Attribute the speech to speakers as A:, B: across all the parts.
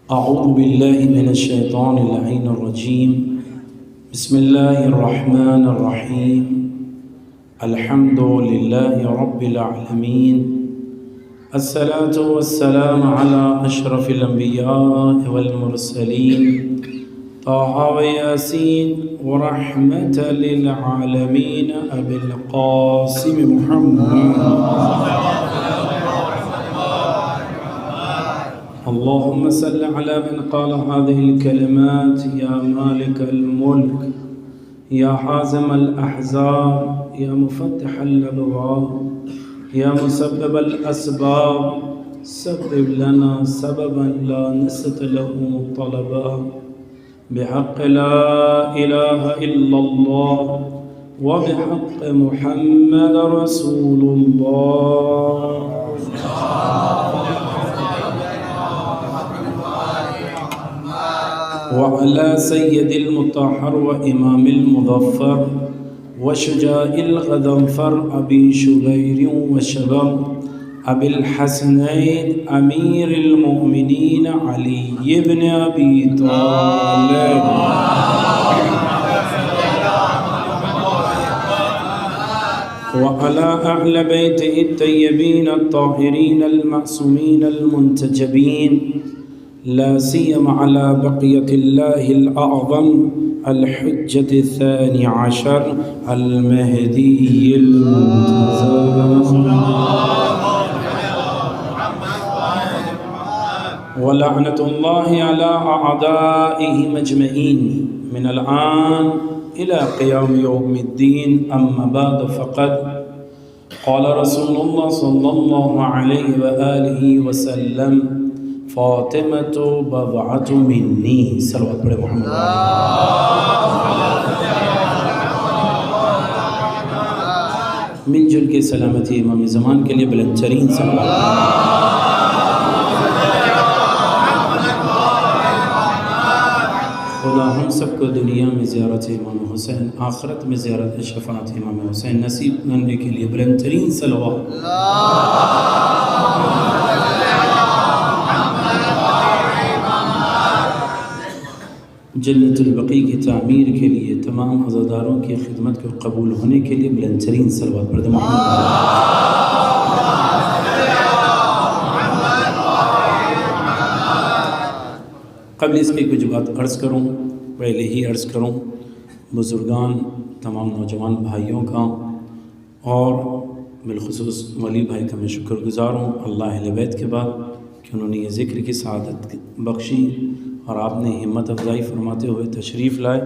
A: اعوذ باللہ من الشیطان اللعین الرجیم بسم اللہ الرحمن الرحیم الحمد للہ رب العالمین الصلاة والسلام على اشرف الانبیاء والمرسلین طه ویاسین ورحمة للعالمین ابی القاسم محمد اللهم صل على من قال هذه الكلمات يا مالك الملك يا حازم الأحزاب يا مفتح الأبواب يا مسبب الأسباب سبب لنا سببا لا نستطيع طلبا بحق لا إله إلا الله وبحق محمد رسول الله وعلى سيد المطهر وإمام المظفر وشجاع الغضنفر أبي شبير وشبر أبي الحسنين أمير المؤمنين علي بن أبي طالب وعلى أهل بيته الطيبين الطاهرين المعصومين المنتجبين لا سيما على بقية الله الأعظم الحجة الثاني عشر المهدي المنتظر ولعنة الله على أعدائهم أجمعين من الآن إلى قيام يوم الدين أما بعد فقد قال رسول الله صلى الله عليه وآله وسلم فاطمة بضعة مني صلوات پڑھے محمد مل جل کے سلامتی امام زمان کے لیے بلند ترین صلوات خدا ہم سب کو دنیا میں زیارت امام حسین آخرت میں زیارت شفاعت امام حسین نصیب کرنے کے لیے بلند ترین صلوات جنت البقیع کی تعمیر کے لیے تمام عزاداروں کی خدمت کو قبول ہونے کے لیے بلند ترین صلوات پڑھ دیں قبل اس کے کچھ بات عرض کروں پہلے ہی عرض کروں بزرگان تمام نوجوان بھائیوں کا اور بالخصوص ولی بھائی کا میں شکر گزار ہوں اللہ اہل بیت کے بعد کہ انہوں نے یہ ذکر کی سعادت بخشی اور آپ نے ہمت افزائی فرماتے ہوئے تشریف لائے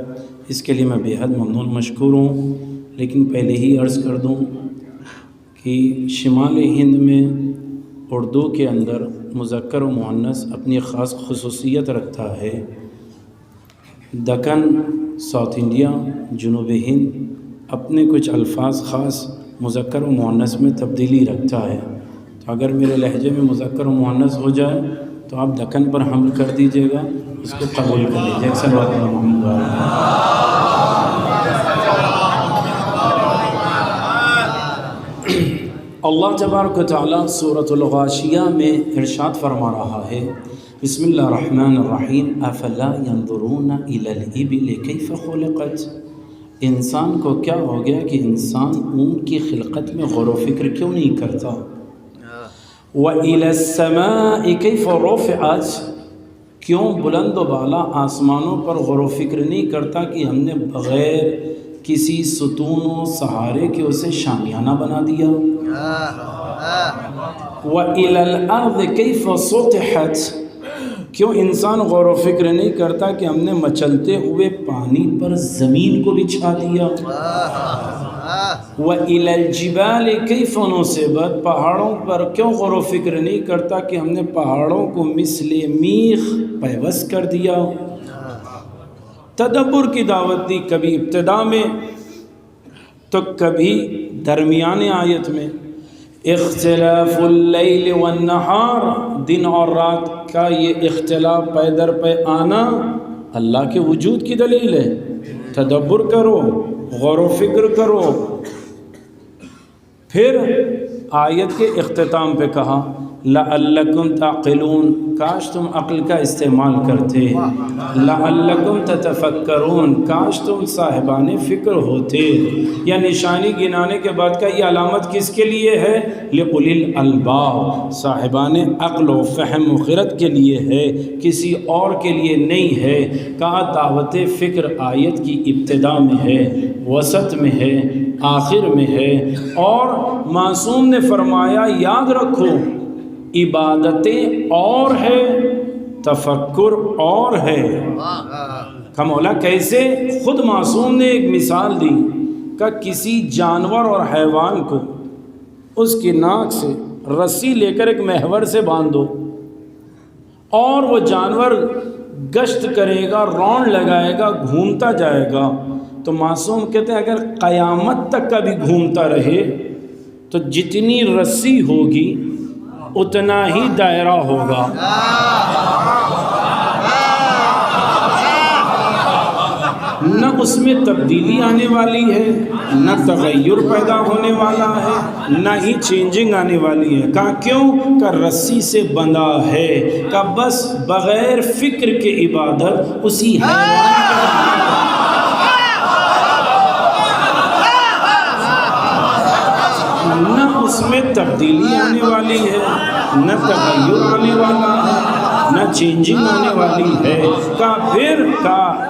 A: اس کے لیے میں بے حد ممنون مشکور ہوں لیکن پہلے ہی عرض کر دوں کہ شمال ہند میں اردو کے اندر مذکر و مؤنث اپنی خاص خصوصیت رکھتا ہے دکن ساؤتھ انڈیا جنوب ہند اپنے کچھ الفاظ خاص مذکر و مؤنث میں تبدیلی رکھتا ہے تو اگر میرے لہجے میں مذکر و مؤنث ہو جائے تو آپ دکن پر حمل کر دیجئے گا اس کو قبول کر لیجئے صلوات محمد اللہ تبارک و تعالیٰ سورۃ الغاشیہ میں ارشاد فرما رہا ہے بسم اللہ الرحمن الرحیم افلا ينظرون الى الابل کیف خلقت انسان کو کیا ہو گیا کہ انسان اونٹ کی خلقت میں غور و فکر کیوں نہیں کرتا وَإِلَى السَّمَاءِ كَيْفَ رُفِعَتْ کیوں بلند و بالا آسمانوں پر غور و فکر نہیں کرتا کہ ہم نے بغیر کسی ستون و سہارے کے اسے شامیانہ بنا دیا وَإِلَى الْأَرْضِ كَيْفَ سُطِحَتْ کیوں انسان غور و فکر نہیں کرتا کہ ہم نے مچلتے ہوئے پانی پر زمین کو بچھا دیا وَإِلَى الْجِبَالِ كَيْفَ نُصِبَتْ پہاڑوں پر کیوں غور و فکر نہیں کرتا کہ ہم نے پہاڑوں کو مثل میخ پیوست کر دیا تدبر کی دعوت دی کبھی ابتدا میں تو کبھی درمیان آیت میں اختلاف اللیل والنہار دن اور رات کا یہ اختلاف پے در پہ آنا اللہ کے وجود کی دلیل ہے تدبر کرو غور و فکر کرو پھر آیت کے اختتام پہ کہا لعلکم تعقلون، کاش تم عقل کا استعمال کرتے، لعلکم تتفکرون، کاش تم صاحبان فکر ہوتے۔ یا نشانی گنانے کے بعد کا یہ علامت کس کے لیے ہے؟ لِأُولِي الْأَلْبَابِ، صاحبان عقل و فہم و خرد کے لیے ہے، کسی اور کے لیے نہیں ہے۔ کہا دعوت فکر آیت کی ابتدا میں ہے، وسط میں ہے، آخر میں ہے، اور معصوم نے فرمایا یاد رکھو عبادتیں اور ہے، تفکر اور ہے۔ کہ مولا کیسے؟ خود معصوم نے ایک مثال دی کہ کسی جانور اور حیوان کو اس کی ناک سے رسی لے کر ایک محور سے باندھ دو، اور وہ جانور گشت کرے گا، راؤنڈ لگائے گا، گھومتا جائے گا، تو معصوم کہتے ہیں اگر قیامت تک کا بھی گھومتا رہے تو جتنی رسی ہوگی اتنا ہی دائرہ ہوگا۔ نہ اس میں تبدیلی آنے والی ہے، نہ تغیر پیدا ہونے والا ہے، نہ ہی چینجنگ آنے والی ہے۔ کہا کیوں؟ کہ رسی سے بندھا ہے، کہ بس بغیر فکر کے عبادت اسی حیوان نہ اس میں تبدیلی آنے والی ہے، نہ تغیر آنے والا ہے، نہ چینجنگ آنے والی ہے۔ کہا پھر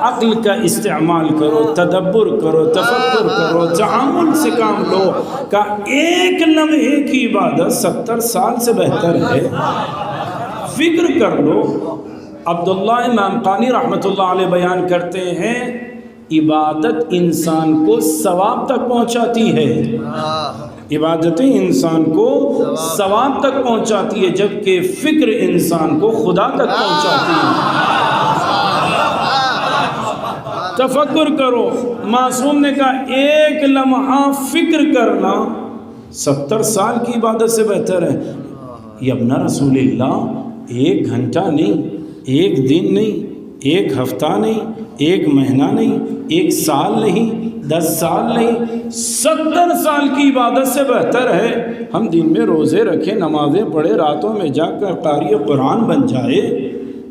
A: عقل کا استعمال کرو، تدبر کرو، تفکر کرو، تعامل سے کام لو۔ کہا ایک لمحے کی عبادت 70 سال سے بہتر ہے، فکر کر لو۔ عبداللہ امام قانی رحمۃ اللہ علیہ بیان کرتے ہیں عبادت انسان کو ثواب تک پہنچاتی ہے، عبادتیں انسان کو ثواب تک پہنچاتی ہے، جبکہ فکر انسان کو خدا تک پہنچاتی ہے۔ تفکر کرو، معصوم نے کہا ایک لمحہ فکر کرنا 70 سال کی عبادت سے بہتر ہے۔ یہ ابن رسول اللہ 1 گھنٹہ نہیں، 1 دن نہیں، 1 ہفتہ نہیں، 1 مہینہ نہیں، 1 سال نہیں، 10 سال نہیں، 70 سال کی عبادت سے بہتر ہے ہم دن میں روزے رکھیں، نمازیں پڑھیں، راتوں میں جا کر قاری قرآن بن جائے،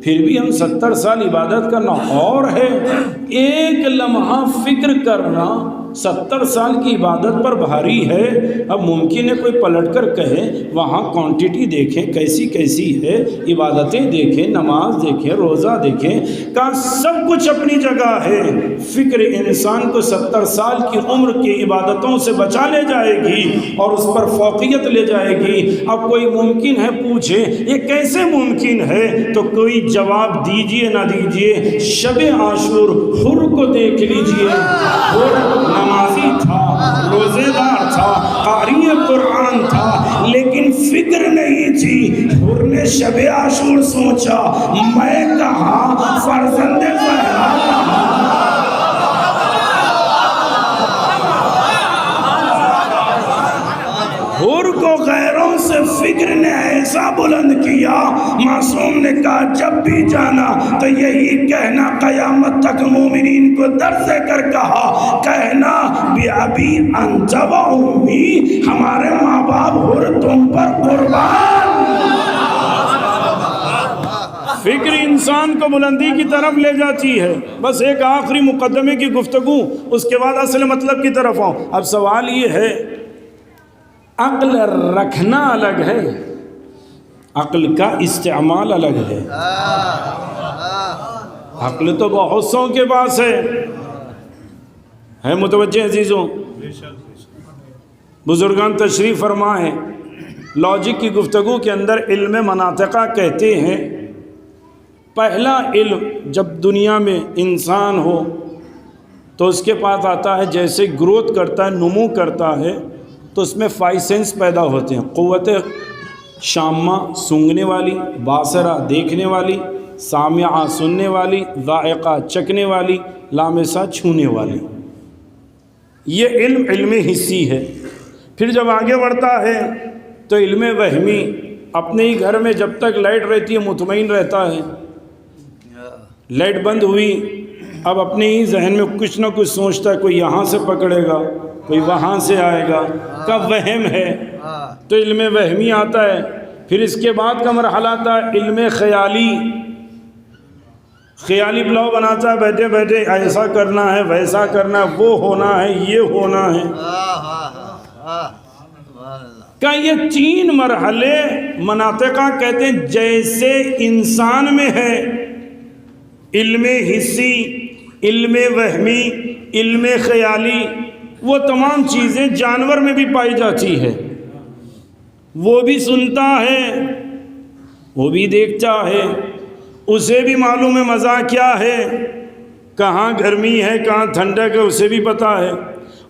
A: پھر بھی ہم 70 سال عبادت کرنا اور ہے۔ ایک لمحہ فکر کرنا 70 سال کی عبادت پر بھاری ہے۔ اب ممکن ہے کوئی پلٹ کر کہے وہاں کوانٹٹی دیکھیں کیسی کیسی ہے، عبادتیں دیکھیں، نماز دیکھیں، روزہ دیکھیں، کہا سب کچھ اپنی جگہ ہے۔ فکر انسان کو 70 سال کی عمر کی عبادتوں سے بچا لے جائے گی اور اس پر فوقیت لے جائے گی۔ اب کوئی ممکن ہے پوچھے یہ کیسے ممکن ہے، تو کوئی جواب دیجئے نہ دیجئے، شب عاشور حر کو دیکھ لیجئے، حر نمازی تھا، روزے دار تھا، قاری قرآن تھا، لیکن فکر نہیں تھی۔ حر نے شب عاشور سوچا، میں کہاں، فرزند زہرا کہاں۔ حر کو غیروں سے فکر نے ایسا بلند کیا، معصوم نے کہا جب بھی جانا تو یہی کہنا، قیامت تک مومنین کو درس کر کہا، کہنا بِأَبِي أَنْتَ وَأُمِّي، ہمارے ماں باپ حر تم پر قربان۔ فکر انسان کو بلندی کی طرف لے جاتی ہے۔ بس ایک آخری مقدمے کی گفتگو، اس کے بعد اصل مطلب کی طرف آؤں۔ اب سوال یہ ہے عقل رکھنا الگ ہے، عقل کا استعمال الگ ہے۔ عقل تو بہت سو کے پاس ہے متوجہ عزیزوں؟ بزرگان تشریف فرمائیں، لاجک کی گفتگو کے اندر علم مناطقہ کہتے ہیں پہلا علم جب دنیا میں انسان ہو تو اس کے پاس آتا ہے، جیسے گروتھ کرتا ہے، نمو کرتا ہے، تو اس میں 5 سینس پیدا ہوتے ہیں، قوت شامہ سونگھنے والی، باصرہ دیکھنے والی، سامعہ سننے والی، ذائقہ چکھنے والی، لامسہ چھونے والی۔ یہ علم حسی ہے۔ پھر جب آگے بڑھتا ہے تو علم وہمی، اپنے ہی گھر میں جب تک لائٹ رہتی ہے مطمئن رہتا ہے، لائٹ بند ہوئی اب اپنے ہی ذہن میں کچھ نہ کچھ سوچتا ہے، کوئی یہاں سے پکڑے گا، کوئی وہاں سے آئے گا، کا وہم ہے، تو علم وہمی آتا ہے۔ پھر اس کے بعد کا مرحلہ تھا علم خیالی. خیالی پلاؤ بناتا ہے بیٹھے بیٹھے، ایسا کرنا ہے، ویسا کرنا ہے، وہ ہونا ہے، یہ ہونا ہے. کہ یہ 3 مرحلے مناطقہ کہتے ہیں جیسے انسان میں ہے علم حسی، علم وہمی، علم خیالی، وہ تمام چیزیں جانور میں بھی پائی جاتی ہے. وہ بھی سنتا ہے، وہ بھی دیکھتا ہے، اسے بھی معلوم ہے مزہ کیا ہے، کہاں گرمی ہے کہاں ٹھنڈک ہے، اسے بھی پتہ ہے.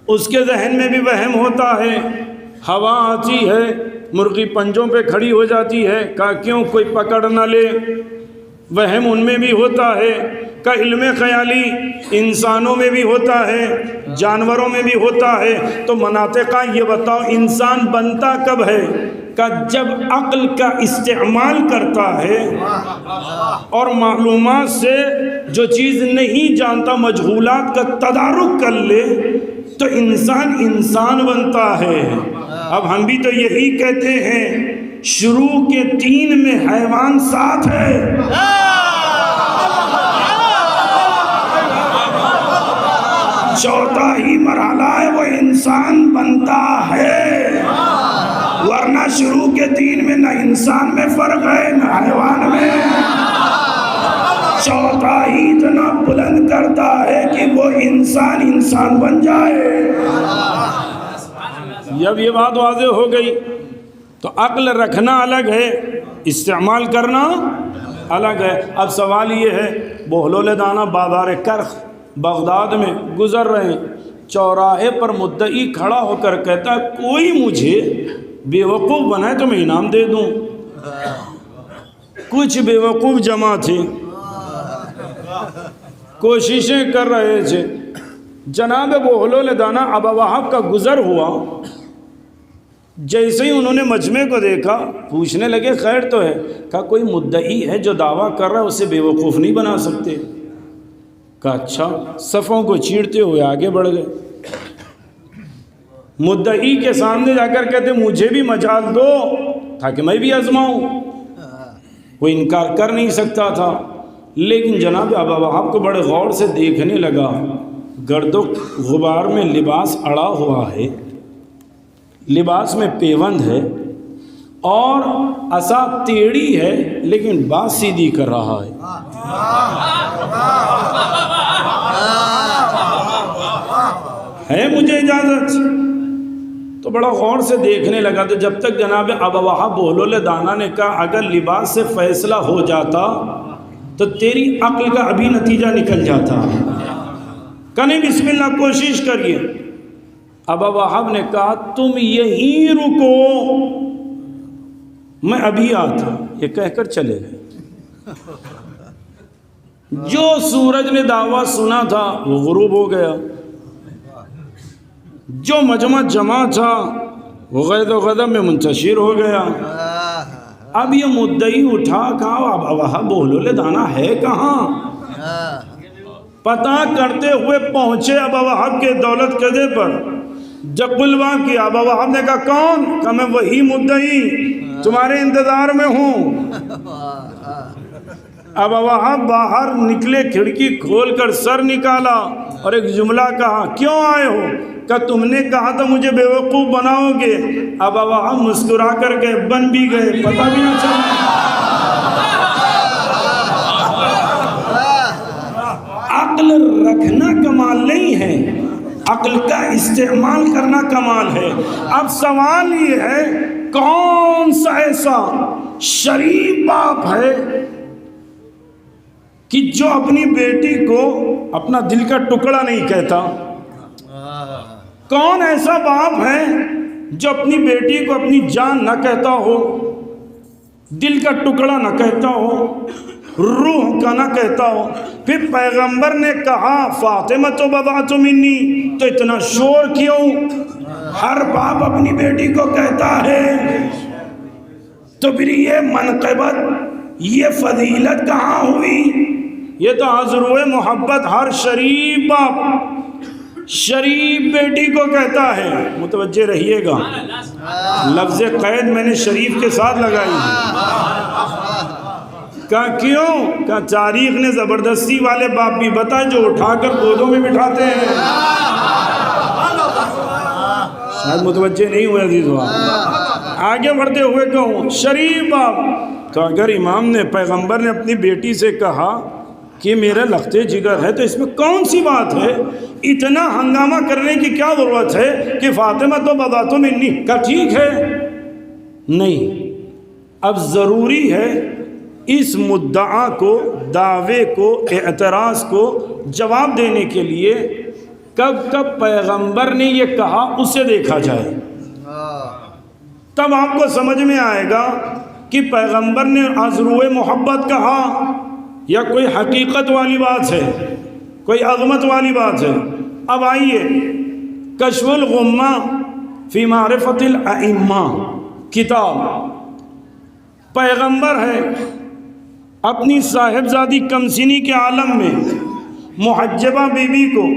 A: اس کے ذہن میں بھی وہم ہوتا ہے، ہوا آتی ہے مرغی پنجوں پہ کھڑی ہو جاتی ہے، کہا کیوں کوئی پکڑ نہ لے، وہم ان میں بھی ہوتا ہے. کا علم خیالی انسانوں میں بھی ہوتا ہے، جانوروں میں بھی ہوتا ہے. تو مناطقہ یہ بتاؤ انسان بنتا کب ہے؟ کہ جب عقل کا استعمال کرتا ہے اور معلومات سے جو چیز نہیں جانتا مجہولات کا تدارک کر لے تو انسان بنتا ہے. اب ہم بھی تو یہی کہتے ہیں شروع کے 3 میں حیوان ساتھ ہے، چوتھا ہی مرحلہ ہے وہ انسان بنتا ہے. ورنہ شروع کے 3 میں نہ انسان میں فرق ہے نہ حیوان میں. چوتھا ہی اتنا بلند کرتا ہے کہ وہ انسان بن جائے. جب یہ بات واضح ہو گئی تو عقل رکھنا الگ ہے، استعمال کرنا الگ ہے. اب سوال یہ ہے، بہلول دانہ بازار کرخ بغداد میں گزر رہے ہیں، چوراہے پر مدعی کھڑا ہو کر کہتا ہے کوئی مجھے بیوقوف بنائے تو میں انعام دے دوں. کچھ بیوقوف جمع تھے، کوششیں کر رہے تھے. جناب بہلول دانہ ابا وہاب کا گزر ہوا، جیسے ہی انہوں نے مجمع کو دیکھا پوچھنے لگے خیر تو ہے؟ کہا کوئی مدعی ہے جو دعویٰ کر رہا ہے اسے بیوقوف نہیں بنا سکتے. کہا اچھا. صفوں کو چیرتے ہوئے آگے بڑھ گئے. مدعی کے سامنے جا کر کہتے مجھے بھی مجال دو تاکہ میں بھی آزماؤں. وہ انکار کر نہیں سکتا تھا، لیکن جناب ابا وہاب کو بڑے غور سے دیکھنے لگا. گرد و غبار میں لباس اڑا ہوا ہے، لباس میں پیوند ہے اور عصا ٹیڑھی ہے لیکن بات سیدھی کر رہا ہے. ہے مجھے اجازت؟ تو بڑا غور سے دیکھنے لگا. تو جب تک جناب ابا وہاب بہلول دانہ نے کہا اگر لباس سے فیصلہ ہو جاتا تو تیری عقل کا ابھی نتیجہ نکل جاتا. کہنے بسم اللہ کوشش کریے. ابا وہاب نے کہا تم یہیں رکو میں ابھی آتا. یہ کہہ کر چلے گئے. جو سورج نے دعویٰ سنا تھا وہ غروب ہو گیا، جو مجمع جمع تھا وہ غید و غضب میں منتشر ہو گیا. اب یہ مدعی اٹھا کہا ابا وہاب بہلول دانہ ہے کہاں؟ پتہ کرتے ہوئے پہنچے ابا وہاب کے دولت قدے پر. جب بلوا کیا ابا وہاب نے کہا کون؟ کہا میں وہی مدعی تمہارے انتظار میں ہوں. ابا وہاب باہر نکلے، کھڑکی کھول کر سر نکالا اور ایک جملہ کہا کیوں آئے ہو؟ کہ تم نے کہا تھا مجھے بیوقوف بناؤ گے. ابا وہاب مسکرا کر گئے، بن بھی گئے، پتہ بھی نہ چلا. عقل رکھنا کمال نہیں ہے، عقل کا استعمال کرنا کمال ہے. اب سوال یہ ہے کون سا ایسا شریف باپ ہے کہ جو اپنی بیٹی کو اپنا دل کا ٹکڑا نہیں کہتا؟ کون ایسا باپ ہے جو اپنی بیٹی کو اپنی جان نہ کہتا ہو، دل کا ٹکڑا نہ کہتا ہو، روح کا نہ کہتا ہو؟ پھر پیغمبر نے کہا فاطمہ تو بضعۃ منی، تو اتنا شور کیوں؟ ہر باپ اپنی بیٹی کو کہتا ہے. تو پھر یہ منقبت، یہ فضیلت کہاں ہوئی؟ یہ تو عذرو محبت ہر شریف باپ شریف بیٹی کو کہتا ہے. متوجہ رہیے گا. لفظ قید میں نے شریف کے ساتھ لگائی ہے۔ کہا کیوں؟ کہا تاریخ نے زبردستی والے باپ بھی بتائے جو اٹھا کر گودوں میں بٹھاتے ہیں۔ شاید متوجہ نہیں ہوئے عزیزو۔ آگے بڑھتے ہوئے کہوں شریف باپ کہ اگر امام نے پیغمبر نے اپنی بیٹی سے کہا کہ میرا لختے جگر ہے تو اس میں کون سی بات ہے؟ اتنا ہنگامہ کرنے کی کیا ضرورت ہے کہ فاطمہ تو بضعۃ منی؟ کہا ٹھیک ہے، نہیں اب ضروری ہے اس مدعا کو، دعوے کو، اعتراض کو جواب دینے کے لیے کب پیغمبر نے یہ کہا اسے دیکھا جائے، تب آپ کو سمجھ میں آئے گا کہ پیغمبر نے از روئے محبت کہا یا کوئی حقیقت والی بات ہے، کوئی عظمت والی بات ہے۔ اب آئیے کشف الغمہ فی معرفت الائمہ کتاب، پیغمبر ہے اپنی صاحبزادی کمسنی کے عالم میں محجبہ بی بی کو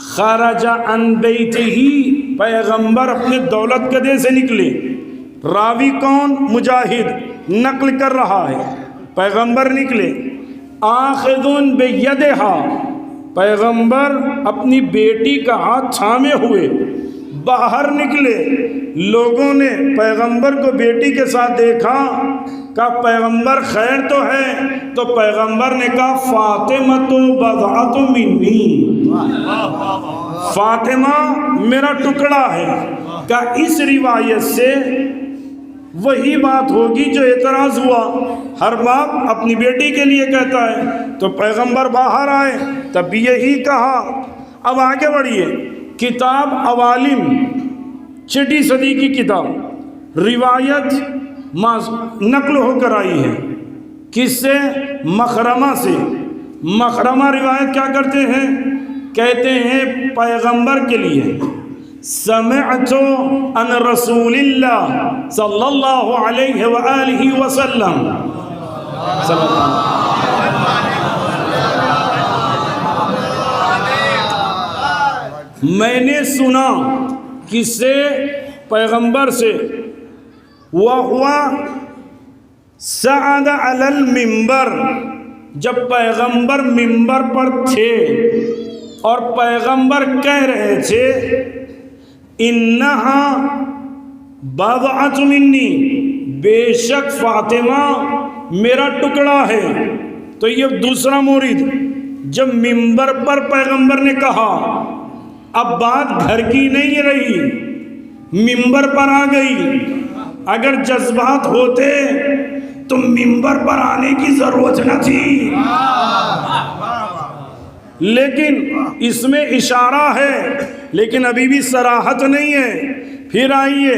A: خرج عن بیتہ ہی، پیغمبر اپنے دولت کدے سے نکلے، راوی کون؟ مجاہد نقل کر رہا ہے، پیغمبر نکلے، آخذ بیدہا، پیغمبر اپنی بیٹی کا ہاتھ تھامے ہوئے باہر نکلے، لوگوں نے پیغمبر کو بیٹی کے ساتھ دیکھا، کہا پیغمبر خیر تو ہے؟ تو پیغمبر نے کہا فاطمہ تو بضعۃ منی، فاطمہ میرا ٹکڑا ہے۔ کہا اس روایت سے وہی بات ہوگی جو اعتراض ہوا، ہر باپ اپنی بیٹی کے لیے کہتا ہے، تو پیغمبر باہر آئے تب یہی کہا۔ اب آگے بڑھیے، کتاب عوالم 6 صدی کی کتاب، روایت نقل ہو کر آئی ہے، کس سے؟ مخرمہ سے۔ مخرمہ روایت کیا کرتے ہیں؟ کہتے ہیں پیغمبر کے لیے سمعت عن رسول اللہ صلی اللہ علیہ وآلہ وسلم، میں نے سنا، کس سے؟ پیغمبر سے، وَهُوَ صَعَدَ عَلَى الْمِنبَرِ، جب پیغمبر منبر پر تھے اور پیغمبر کہہ رہے تھے اِنَّهَا بَضْعَةٌ مِنِّي، بے شک فاطمہ میرا ٹکڑا ہے۔ تو یہ دوسرا مورد، جب منبر پر پیغمبر نے کہا، اب بات گھر کی نہیں رہی، منبر پر آ گئی۔ اگر جذبات ہوتے تو منبر پر آنے کی ضرورت نہ تھی، لیکن اس میں اشارہ ہے، لیکن ابھی بھی صراحت نہیں ہے۔ پھر آئیے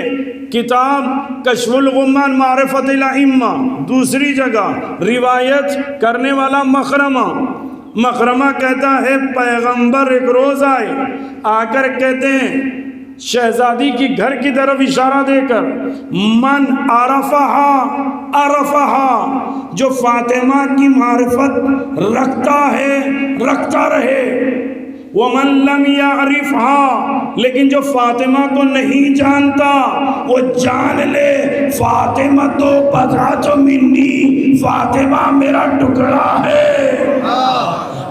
A: کتاب کشف الغمہ عن معرفت الائمہ، دوسری جگہ روایت کرنے والا مخرمہ، مخرمہ کہتا ہے پیغمبر ایک روز آئے، آ کر کہتے ہیں شہزادی کی گھر کی طرف اشارہ دے کر، من عرفہا عرفہا، جو فاطمہ کی معرفت رکھتا ہے رکھتا رہے، ومن لم یعرفہا، لیکن جو فاطمہ کو نہیں جانتا وہ جان لے فاطمہ تو بضعۃ منی، فاطمہ میرا ٹکڑا ہے۔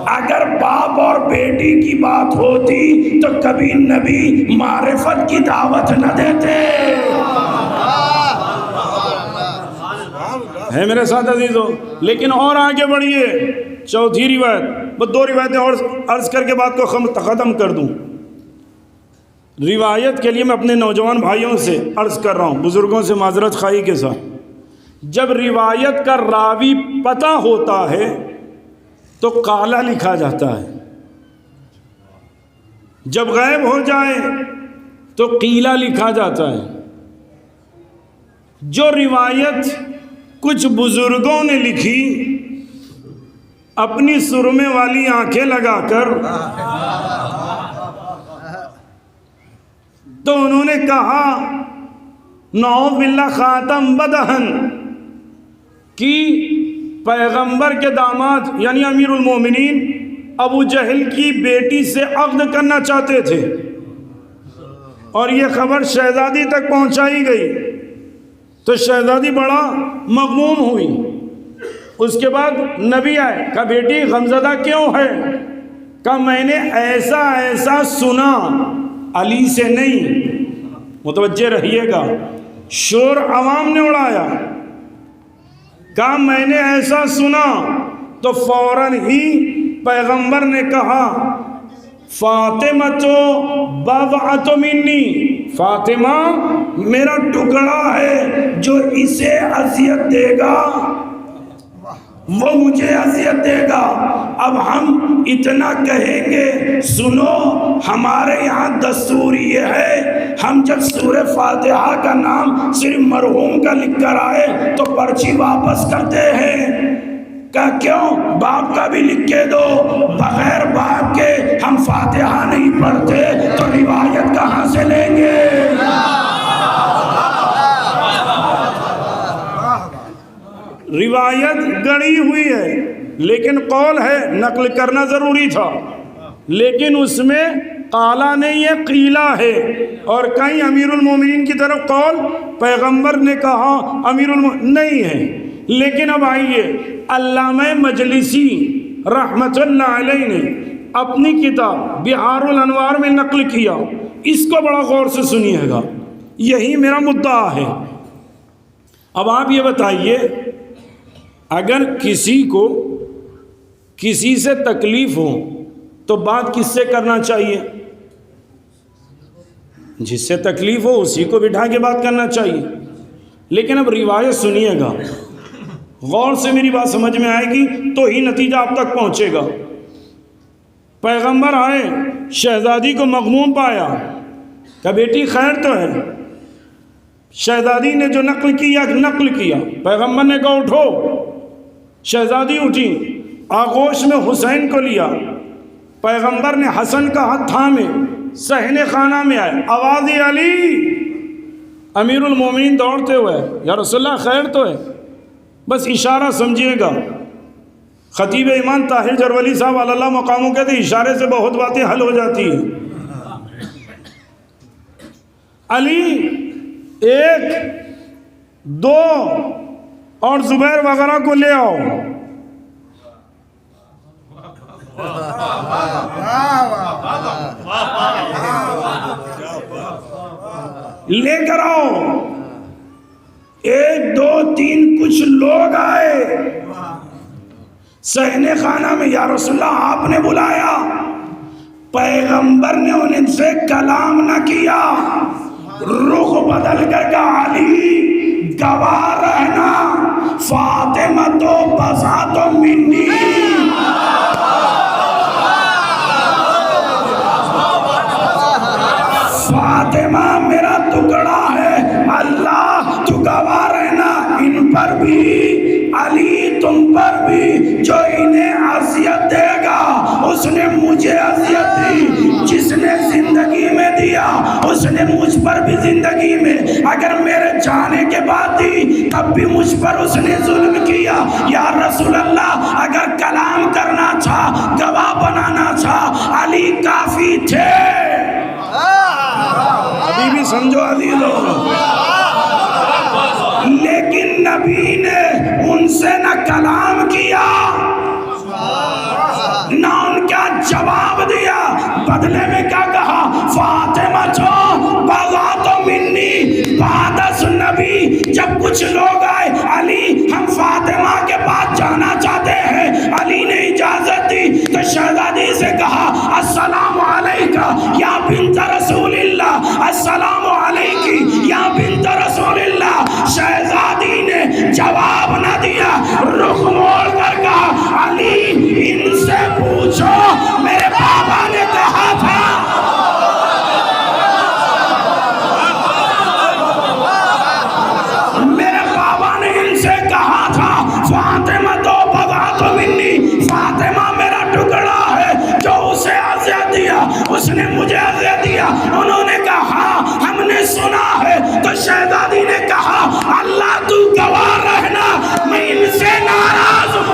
A: اگر باپ اور بیٹی کی بات ہوتی تو کبھی نبی معرفت کی دعوت نہ دیتے۔ ہے میرے ساتھ عزیزو؟ لیکن اور آگے بڑھیے، چوتھی روایت، وہ 2 روایتیں اور عرض کر کے بات کو ختم کر دوں۔ روایت کے لیے میں اپنے نوجوان بھائیوں سے عرض کر رہا ہوں، بزرگوں سے معذرت خواہی کے ساتھ، جب روایت کا راوی پتہ ہوتا ہے تو قالا لکھا جاتا ہے، جب غائب ہو جائے تو قیلا لکھا جاتا ہے۔ جو روایت کچھ بزرگوں نے لکھی اپنی سرمے والی آنکھیں لگا کر، تو انہوں نے کہا نعوذ باللہ خاتم بدہن، کہ پیغمبر کے داماد یعنی امیر المومنین ابو جہل کی بیٹی سے عقد کرنا چاہتے تھے،
B: اور یہ خبر شہزادی تک پہنچائی گئی تو شہزادی بڑا مغموم ہوئی. اس کے بعد نبی آئے، کہا بیٹی غمزدہ کیوں ہے؟ کہا میں نے ایسا ایسا سنا، علی سے نہیں، متوجہ رہیے گا، شور عوام نے اڑایا. کہا میں نے ایسا سنا، تو فوراً ہی پیغمبر نے کہا فاطمہ تو بضعۃ منی، فاطمہ میرا ٹکڑا ہے، جو اسے اذیت دے گا وہ مجھے اذیت دے گا. اب ہم اتنا کہیں گے، سنو ہمارے یہاں دستور یہ ہے، ہم جب سورہ فاتحہ کا نام صرف مرحوم کا لکھ کر آئے تو پرچی واپس کرتے ہیں. کہ کیوں؟ باپ کا بھی لکھ کے دو، بغیر باپ کے ہم فاتحہ نہیں پڑھتے تو روایت کہاں سے لیں گے؟ روایت گڑی ہوئی ہے، لیکن قول ہے، نقل کرنا ضروری تھا، لیکن اس میں قالا نہیں ہے، قیلا ہے. اور کہیں امیر المومنین کی طرف قول پیغمبر نے کہا امیر المومنین نہیں ہے. لیکن اب آئیے، علامہ مجلسی رحمت اللہ علیہ نے اپنی کتاب بحار الانوار میں نقل کیا، اس کو بڑا غور سے سنیے گا، یہی میرا مدعا ہے. اب آپ یہ بتائیے، اگر کسی کو کسی سے تکلیف ہو تو بات کس سے کرنا چاہیے؟ جس سے تکلیف ہو اسی کو بٹھا کے بات کرنا چاہیے. لیکن اب روایت سنیے گا، غور سے میری بات سمجھ میں آئے گی تو ہی نتیجہ آپ تک پہنچے گا. پیغمبر آئے، شہزادی کو مغموم پایا، کہ بیٹی خیر تو ہے. شہزادی نے جو نقل کیا، پیغمبر نے کہا اٹھو. شہزادی اٹھی، آغوش میں حسین کو لیا. پیغمبر نے حسن کا ہاتھ تھامے صحن خانہ میں آئے، آواز علی. امیر المومنین دوڑتے ہوئے، یا رسول اللہ خیر تو ہے؟ بس اشارہ سمجھیے گا. خطیب ایمان طاہر جرولی صاحب علی اللہ مقاموں کہتے ہیں اشارے سے بہت باتیں حل ہو جاتی ہیں. علی، ایک، دو، اور زبیر وغیرہ کو لے آؤ. لے کر آؤ. ایک، دو، تین، کچھ لوگ آئے صحن خانہ میں. یا رسول اللہ آپ نے بلایا. پیغمبر نے ان سے کلام نہ کیا، رخ بدل کر کہا علی گواہ رہنا، فاطمہ تو بضعۃ منی. فاطمہ میرا ٹکڑا ہے، اللہ تو گواہ رہنا ان پر بھی، علی تم پر بھی. جو انہیں اذیت دے گا اس نے مجھے اذیت دی، جس نے زندگی میں دیا اس نے مجھ پر بھی زندگی میں، اگر میرے جانے کے بعد دی تب بھی مجھ پر اس نے ظلم کیا. یا رسول اللہ اگر کلام کرنا تھا، گواہ بنانا تھا، علی کافی تھے. ابھی بھی سمجھو عزیزو. لیکن نبی نے ان سے نہ کلام کیا نہ ان کا جواب دیا، بدلے میں کیا کہا؟ فاطمہ جو بضعۃ منی. بعد از نبی جب کچھ لوگ آئے، علی ہم فاطمہ کے پاس جانا چاہتے ہیں، علی نے اجازت دی تو شہزادی سے کہا السلام علیکہ یا بنت رسول اللہ، السلام علیکی یا بنت رسول اللہ. شہزادی نے جواب نہ دیا، رخ موڑ کر کہا علی ان سے پوچھو میرے بابا نے کہا تھا. میرے بابا نے ان سے کہا تھا فاطمہ تو بضعۃ منی، فاطمہ میرا ٹکڑا ہے، جو اسے اذیت دیا اس نے مجھے اذیت دیا. انہوں نے کہا ہم نے سنا ہے. تو شہزادی نے کہا اللہ تو گواہ رہنا میں ان سے ناراض ہوں.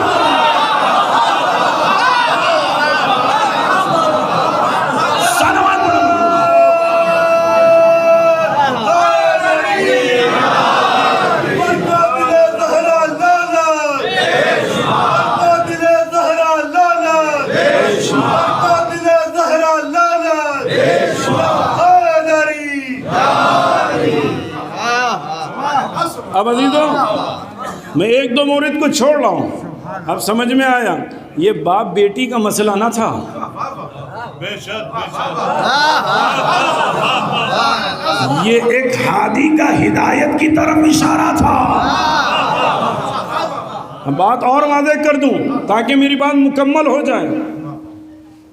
B: اب عزیزوں میں ایک دو مورد کو چھوڑ رہا ہوں، اب سمجھ میں آیا یہ باپ بیٹی کا مسئلہ نہ تھا، یہ ایک ہادی کا ہدایت کی طرف اشارہ تھا۔ بات اور واضح کر دوں تاکہ میری بات مکمل ہو جائے۔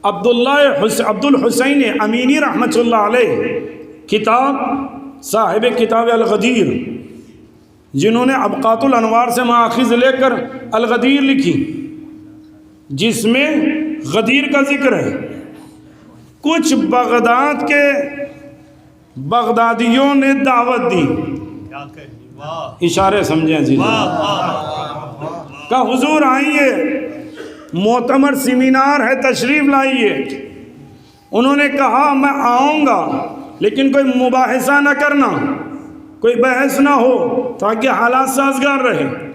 B: عبد الحسین امینی رحمۃ اللہ علیہ کتاب صاحب کتاب الغدیر، جنہوں نے ابقات الانوار سے ماخذ لے کر الغدیر لکھی، جس میں غدیر کا ذکر ہے۔ کچھ بغداد کے بغدادیوں نے دعوت دی، اشارے سمجھیں جی، کہ حضور آئیے، معتمر سیمینار ہے، تشریف لائیے۔ انہوں نے کہا میں آؤں گا لیکن کوئی مباحثہ نہ کرنا، کوئی بحث نہ ہو تاکہ حالات سازگار رہے۔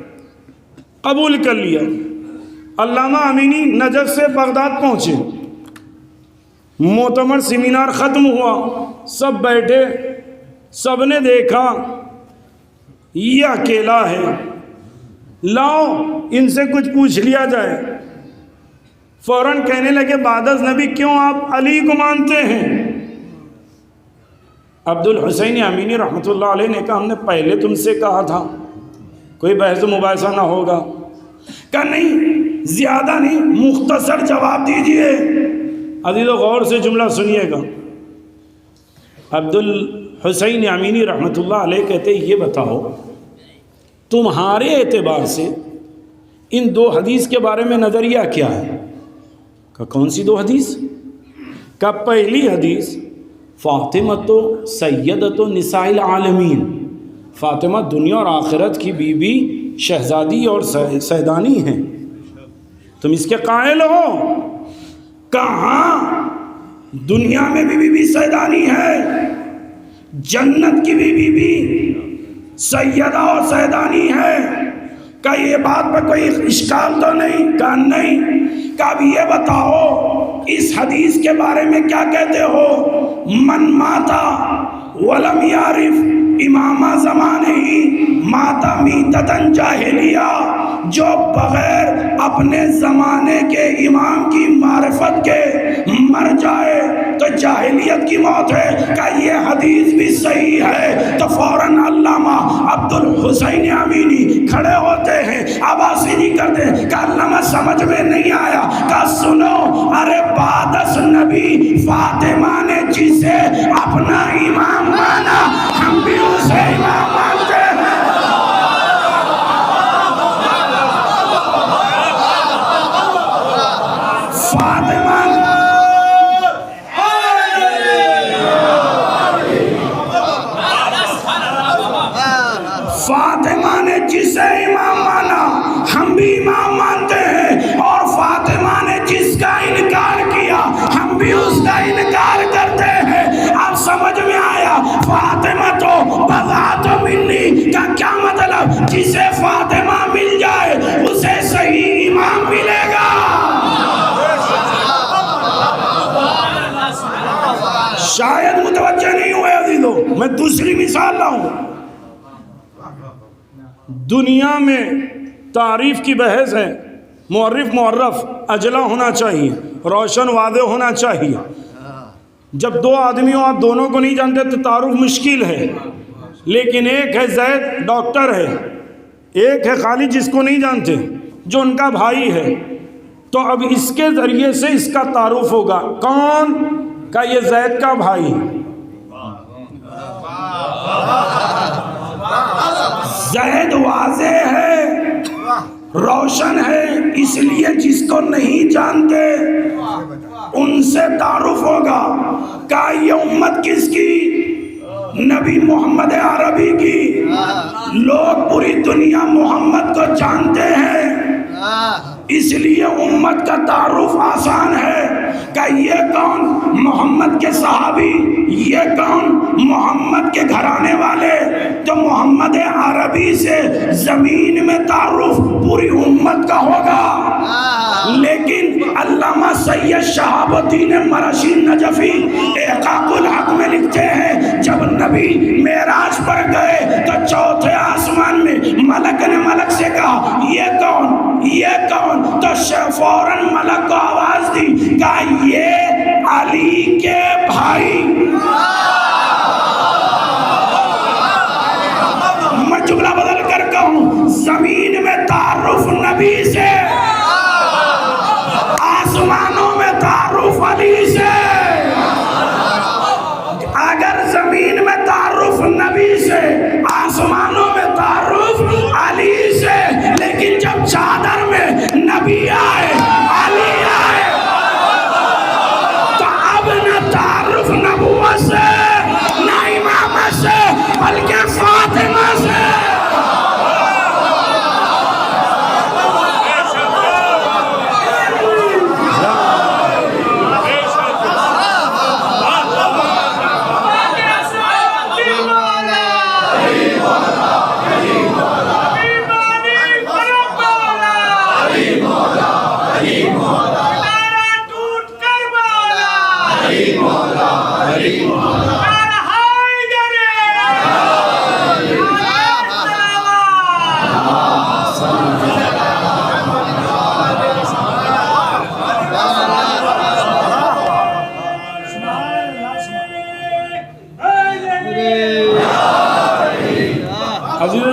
B: قبول کر لیا۔ علامہ امینی نجف سے بغداد پہنچے، معتمر سیمینار ختم ہوا، سب بیٹھے، سب نے دیکھا یہ اکیلا ہے، لاؤ ان سے کچھ پوچھ لیا جائے۔ فوراً کہنے لگے بعد از نبی کیوں آپ علی کو مانتے ہیں؟ عبد الحسین امینی رحمۃ اللہ علیہ نے کہا ہم نے پہلے تم سے کہا تھا کوئی بحث و مباحثہ نہ ہوگا۔ کہا نہیں، زیادہ نہیں، مختصر جواب دیجئے۔ عزیزو غور سے جملہ سنیے گا۔ عبد الحسین امینی رحمۃ اللہ علیہ کہتے یہ بتاؤ تمہارے اعتبار سے ان دو حدیث کے بارے میں نظریہ کیا ہے؟ کہ کون سی دو حدیث؟ کہ پہلی حدیث فاطمہ سیدۃ نساء العالمین، فاطمہ دنیا اور آخرت کی بیوی، شہزادی اور سیدانی ہیں، تم اس کے قائل ہو؟ کہاں دنیا میں بھی بیوی سیدانی ہے، جنت کی بھی بیوی سیدہ اور سیدانی ہے، کہ یہ بات پہ کوئی اشکال تو نہیں؟ کہ نہیں۔ کہ اب یہ بتاؤ اس حدیث کے بارے میں کیا کہتے ہو؟ من ماتا ولم یعرف امام زمانے ہی ماتا میتتن جاہلیہ، جو بغیر اپنے زمانے کے امام کی معرفت کے مر جائے تو جاہلیت کی موت ہے۔ کہ یہ حدیث بھی صحیح ہے تو فوراً علامہ عبد الحسین امینی کھڑے ہوتے ہیں، آبازی نہیں کرتے کہ علامہ سمجھ میں نہیں آیا۔ کہ سنو، ارے بعد از نبی فاطمہ نے جسے اپنا امام مانا، ہم بھی اسے امام مانتے ہیں۔ فاطمہ نے جسے امام مانا ہم بھی امام مانتے ہیں، اور فاطمہ نے جس کا انکار کیا ہم بھی اس کا انکار کرتے ہیں۔ اب سمجھ میں آیا؟ فاطمہ تو بذات منی کا کیا مطلب؟ جسے فاطمہ مل جائے اسے صحیح امام ملے گا۔ شاید متوجہ نہیں ہوئے عزیزو، میں دوسری مثال لاؤں۔ دنیا میں تعریف کی بحث ہے، معرف معرف اجلا ہونا چاہیے، روشن واضح ہونا چاہیے۔ جب دو آدمی ہو آپ دونوں کو نہیں جانتے تو تعارف مشکل ہے، لیکن ایک ہے زید ڈاکٹر ہے، ایک ہے خالد جس کو نہیں جانتے جو ان کا بھائی ہے، تو اب اس کے ذریعے سے اس کا تعارف ہوگا۔ کون؟ کہ یہ زید کا بھائی۔ زید واضح ہے، روشن ہے، اس لیے جس کو نہیں جانتے ان سے تعارف ہوگا۔ کہ یہ امت کس کی؟ نبی محمد عربی کی۔ لوگ پوری دنیا محمد کو جانتے ہیں، اس لیے امت کا تعارف آسان ہے۔ کہ یہ کون؟ محمد کے صحابی، یہ کون؟ محمد کے گھرانے والے۔ تو محمد عربی سے زمین میں تعارف پوری امت کا ہوگا، لیکن علامہ سید شہاب الدین مرشی نجفی احقاق الحق میں لکھتے ہیں جب نبی معراج پر گئے تو چوتھے آسمان میں ملک نے ملک سے کہا یہ کون؟ یہ کون؟ تو فوراً ملک کو آواز دی، کہا یہ علی کے بھائی۔ میں جملہ بدل کر کہوں، زمین میں تعارف نبی سے، آسمانوں میں تعارف علی سے۔ اگر زمین میں تعارف نبی سے، آسمانوں میں تعارف علی سے، لیکن جب چادر میں نبی آئے، علی آئے، تو اب نہ تعارف نبوت سے، نہ امامت سے، بلکہ فاطمہ سے۔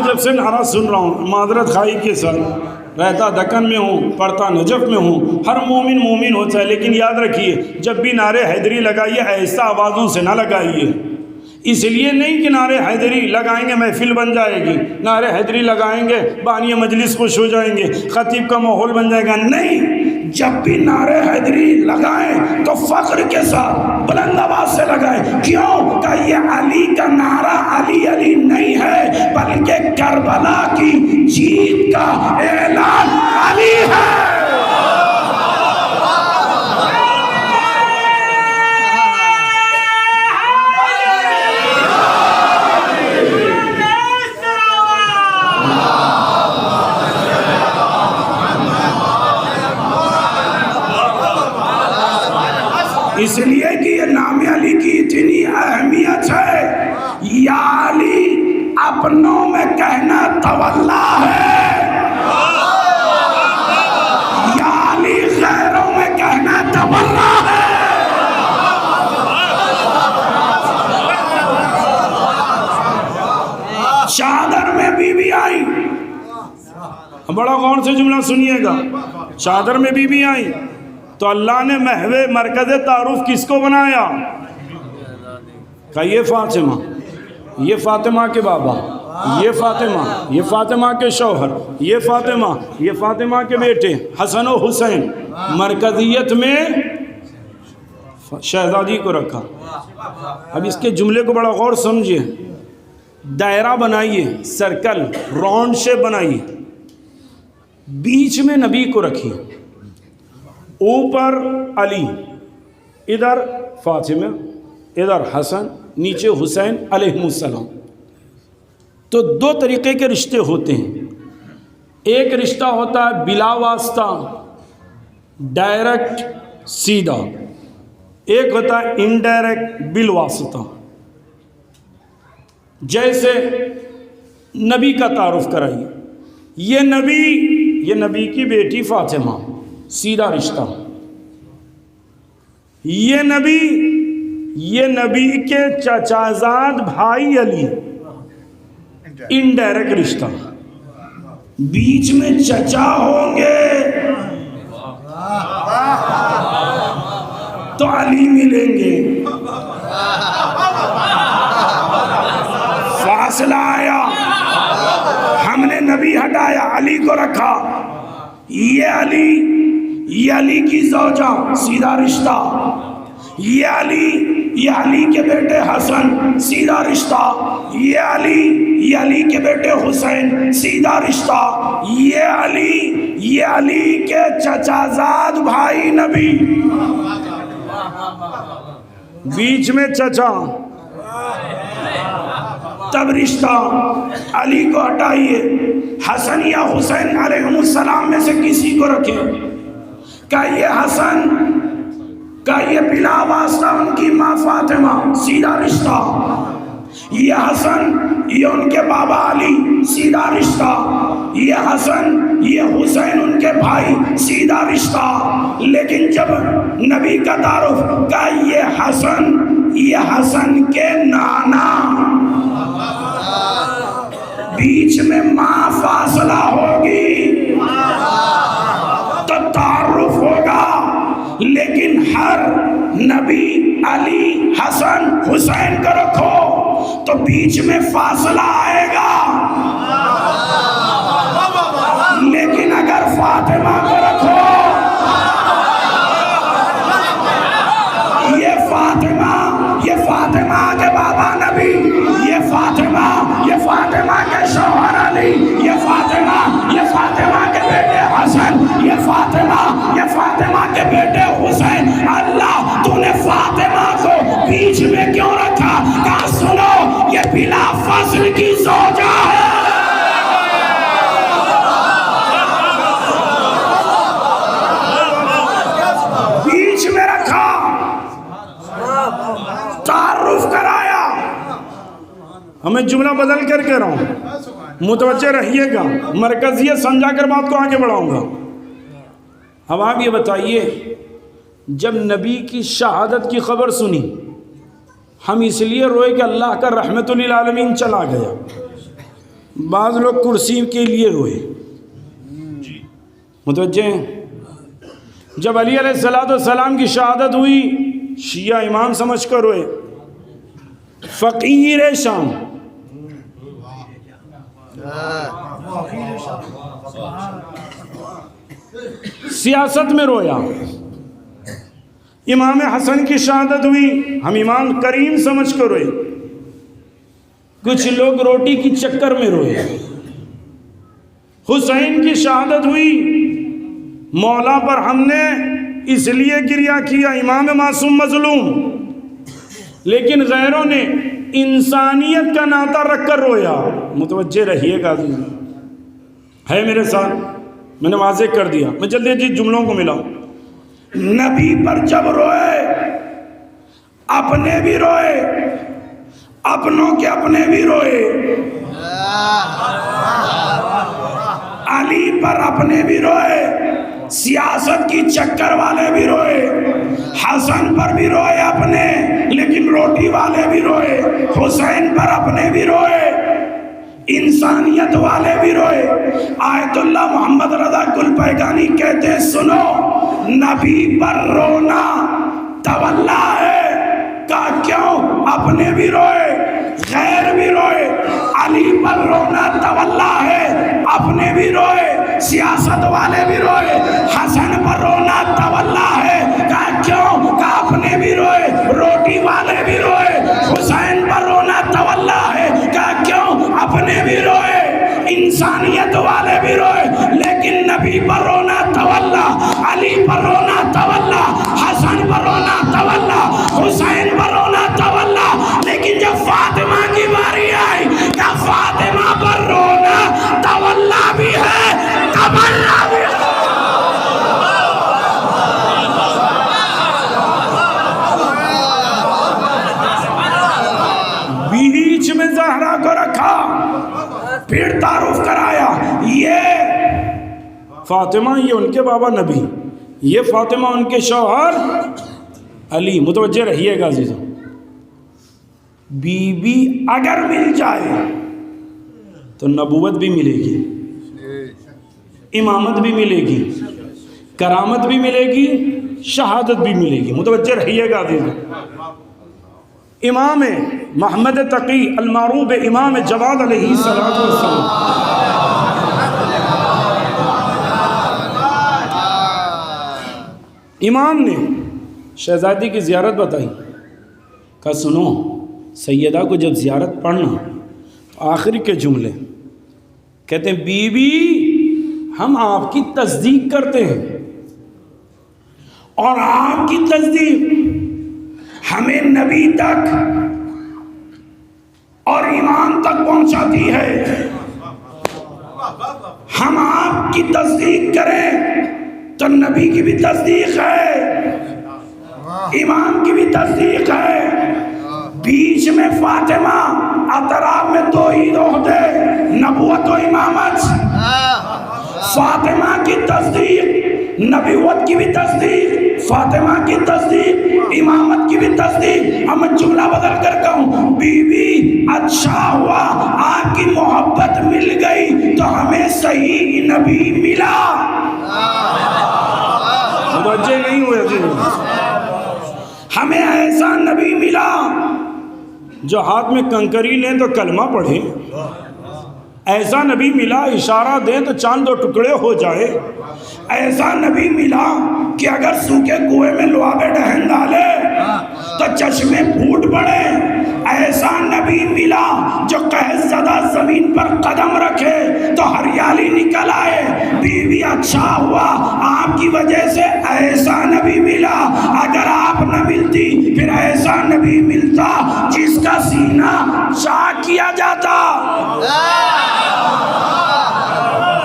B: جب سے نعرہ سن رہا ہوں، معذرت خواہی کے ساتھ، رہتا دکن میں ہوں، پڑھتا نجف میں ہوں، ہر مومن مومن ہوتا ہے، لیکن یاد رکھیے جب بھی نعرے حیدری لگائیے ایسا آوازوں سے نہ لگائیے۔ اس لیے نہیں کہ نعرے حیدری لگائیں گے محفل بن جائے گی، نعرے حیدری لگائیں گے بانی مجلس خوش ہو جائیں گے، خطیب کا ماحول بن جائے گا، نہیں۔ جب بھی نعرے حیدری لگائیں تو فخر کے ساتھ بلند آواز سے لگائیں۔ کیوں؟ کہ یہ علی کا نعرہ علی علی نہیں ہے، بلکہ کربلا کی جیت کا اعلان علی ہے۔ اس لیے کہ یہ نام علی کی اتنی اہمیت ہے، یا علی اپنوں میں کہنا تولا ہے، یا علی غیروں میں کہنا تولا ہے۔ چادر میں بی بی آئی، بڑا غور سے جملہ سنیے گا، چادر میں بی بی آئی تو اللہ نے محو مرکز تعارف کس کو بنایا؟ کہ یہ فاطمہ، یہ فاطمہ کے بابا، یہ فاطمہ، یہ فاطمہ کے شوہر، یہ فاطمہ، یہ فاطمہ کے بیٹے حسن و حسین، مرکزیت میں شہزادی کو رکھا۔ اب اس کے جملے کو بڑا غور سمجھیے، دائرہ بنائیے، سرکل راؤنڈ شیپ بنائیے، بیچ میں نبی کو رکھیے، اوپر علی، ادھر فاطمہ، ادھر حسن، نیچے حسین علیہ السلام۔ تو دو طریقے کے رشتے ہوتے ہیں، ایک رشتہ ہوتا ہے بلا واسطہ ڈائریکٹ سیدھا، ایک ہوتا ہے انڈائریکٹ بالواسطہ۔ جیسے نبی کا تعارف کرائیے، یہ نبی کی بیٹی فاطمہ، سیدھا رشتہ۔ یہ نبی کے چچازاد بھائی علی، انڈائریکٹ رشتہ۔ بیچ میں چچا ہوں گے تو علی ملیں گے، فاصلہ آیا، ہم نے نبی ہٹایا، علی کو رکھا۔ یہ علی کی زوجہ، سیدھا رشتہ۔ یہ علی کے بیٹے حسن، سیدھا رشتہ۔ یہ علی کے بیٹے حسین، سیدھا رشتہ۔ یہ علی کے چچازاد بھائی نبی، بیچ میں چچا، تب رشتہ علی کو ہٹائیے، حسن یا حسین علیہ السلام میں سے کسی کو رکھے، کہ یہ حسن، کہ یہ بلا واسطہ ان کی ماں فاطمہ، سیدھا رشتہ، یہ حسن یہ ان کے بابا علی، سیدھا رشتہ، یہ حسن یہ حسین ان کے بھائی، سیدھا رشتہ۔ لیکن جب نبی کا تعارف کہ یہ حسن کے نانا، بیچ میں ماں فاصلہ ہوگی تو تعارف ہوگا، لیکن ہر نبی علی حسن حسین کو رکھو تو بیچ میں فاصلہ آئے گا، لیکن اگر فاطمہ کو رکھو، یہ فاطمہ کے بابا نبی، یہ فاطمہ کے شوہر علی، یہ فاطمہ کے بیٹے حسن، یہ فاطمہ کے بیٹے حسین، اللہ تو نے فاطمہ کو بیچ میں کیوں رکھا؟ کہا سنو یہ بلا فصل کی زوجہ ہے، بیچ میں رکھا، تعارف کرایا۔ ہمیں جملہ بدل کر کہہ رہا ہوں، متوجہ رہیے گا، مرکزیت سمجھا کر بات کو آگے بڑھاؤں گا۔ اب آپ یہ بتائیے، جب نبی کی شہادت کی خبر سنی، ہم اس لیے روئے کہ اللہ کا رحمت للعالمین چلا گیا، بعض لوگ کرسی کے لیے روئے، متوجہ ہیں؟ جب علی علیہ السلام کی شہادت ہوئی، شیعہ امام سمجھ کر روئے، فقیر شام، سیاست میں رویا۔ امام حسن کی شہادت ہوئی، ہم امام کریم سمجھ کر روئے، کچھ لوگ روٹی کی چکر میں روئے۔ حسین کی شہادت ہوئی، مولا پر ہم نے اس لیے گریہ کیا، امام معصوم مظلوم، لیکن غیروں نے انسانیت کا ناطہ رکھ کر رویا۔ متوجہ رہیے گا، ہے میرے ساتھ؟ میں نے واضح کر دیا، میں جلدی جملوں کو ملاؤں۔ نبی پر جب روئے، اپنے بھی روئے، اپنوں کے اپنے بھی روئے، علی پر اپنے بھی روئے، سیاست کی چکر والے بھی روئے، حسن پر بھی روئے اپنے، لیکن روٹی والے بھی روئے، حسین پر اپنے بھی روئے، انسانیت والے بھی روئے۔ آیت اللہ محمد رضا گلپائگانی کہتے ہیں، سنو نبی پر رونا تولا ہے، کہا کیوں؟ اپنے بھی روئے، غیر بھی روئے، علی پر رونا تولا ہے، اپنے بھی روئے، سیاست والے بھی روئے، حسن پر رونا تولا ہے، کہا کیوں؟ کہا اپنے بھی روئے، روٹی والے بھی روئے، حسین پر رونا تولا ہے، کہا کیوں؟ اپنے بھی روئے، انسانیت والے بھی روئے، لیکن نبی پر رونا تولا، علی پر رونا تولا، حسن پر رونا تولا، حسین پر رونا تولا، لیکن جب فاطمہ کی باری آئی، کہا فاطمہ پر رونا تولا بھی ہے، تمنا بھی ہے۔ بیچ میں زہرا کو رکھا، پھر تعارف کرایا، یہ فاطمہ یہ ان کے بابا نبی، یہ فاطمہ ان کے شوہر علی۔ متوجہ رہیے گا عزیزوں، بی بی اگر مل جائے تو نبوت بھی ملے گی، امامت بھی ملے گی، کرامت بھی ملے گی، شہادت بھی ملے گی۔ متوجہ رہیے گا عزیزوں، امام محمد تقی المعروف امام جواد علیہ السلام، امام نے شہزادی کی زیارت بتائی، کہا سنو سیدہ کو جب زیارت پڑھنا تو آخری کے جملے کہتے ہیں، بی بی ہم آپ کی تصدیق کرتے ہیں، اور آپ کی تصدیق ہمیں نبی تک اور ایمان تک پہنچاتی ہے۔ ہم آپ کی تصدیق کریں تو نبی کی بھی تصدیق ہے، ایمان کی بھی تصدیق ہے۔ بیچ میں فاطمہ، اطراف میں توحید و عہدے، نبوت و امامت۔ فاطمہ کی تصدیق، نبوت کی بھی تصدیق، فاطمہ کی تصدیق، امامت کی بھی تصدیق۔ اب میں جملہ بدل کر کہوں، بی بی اچھا ہوا آپ کی محبت مل گئی تو ہمیں صحیح نبی ملا۔ متوجہ نہیں ہوئے جی؟ ہمیں ایسا نبی ملا جو ہاتھ میں کنکری لیں تو کلمہ پڑھیں، ایسا نبی ملا اشارہ دیں تو چاند دو ٹکڑے ہو جائے، ایسا نبی ملا کہ اگر سوکھے کنویں میں لعاب ڈہن ڈالے تو چشمے پھوٹ پڑے، ایسا نبی ملا جو قحط زدہ زمین پر قدم رکھے تو ہریالی نکل آئے۔ بیوی اچھا ہوا آپ کی وجہ سے ایسا نبی ملا، اگر آپ نہ ملتی پھر ایسا نبی ملتا جس کا سینہ چاک کیا جاتا،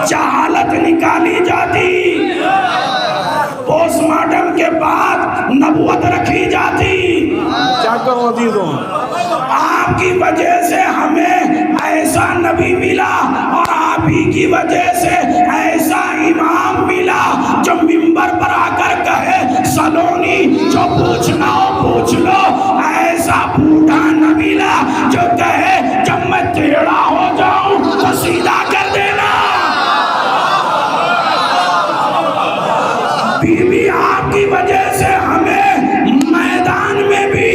B: جہالت نکالی جاتی، پوسٹ مارٹم کے بعد نبوت رکھی جاتی۔ کیا کہوں عزیزوں، آپ کی وجہ سے ہمیں ایسا نبی ملا اور آپ ہی کی وجہ سے ایسا امام ملا جو منبر پر آ کر کہے سلونی جو پوچھنا ہو پوچھ لو، ایسا بوڑھا نہ ملا جو کہے جب میں ٹیڑھا ہو جاؤں تو سیدھا کر دینا۔ بیوی آپ کی وجہ سے ہمیں میدان میں بھی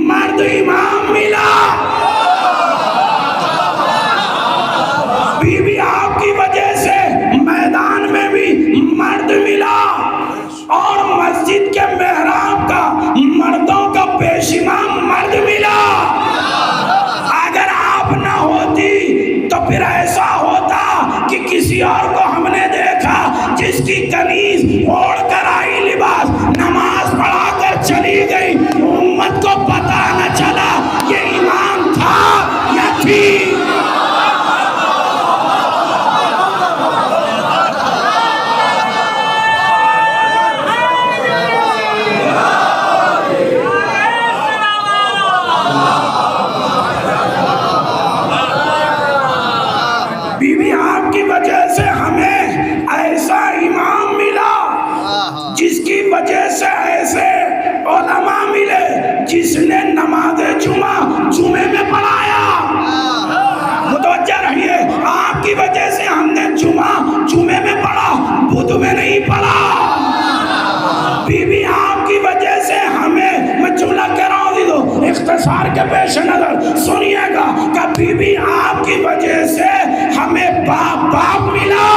B: مرد امام ملا، بیوی آپ کی وجہ سے میدان میں بھی مرد ملا، اور مسجد کے محراب کا مردوں کا پیش امام مرد ملا۔ اگر آپ نہ ہوتی تو پھر ایسا ہوتا کہ کسی اور کو ہم نے دیکھا جس کی کنیز اوڑھ کر آئی لباس، نماز پڑھا کر چلی گئی، امت کو پتہ نہ چلا یہ امام تھا یا تھی۔ بیوی آپ کی وجہ سے ہمیں ایسا امام ملا جس کی وجہ سے ایسے علماء ملے جس نے نماز جمعے میں پڑھایا۔ متوجہ رہیے، آپ کی وجہ سے ہم نے جمعے میں پڑھا، بدھ میں نہیں پڑھا۔ بیوی آپ کی وجہ سے ہمیں، میں جملہ کہہ رہا ہوں دیدو اختصار کے پیش نظر سنیے گا، کہ بیوی آپ کی وجہ سے ہمیں باپ ملا،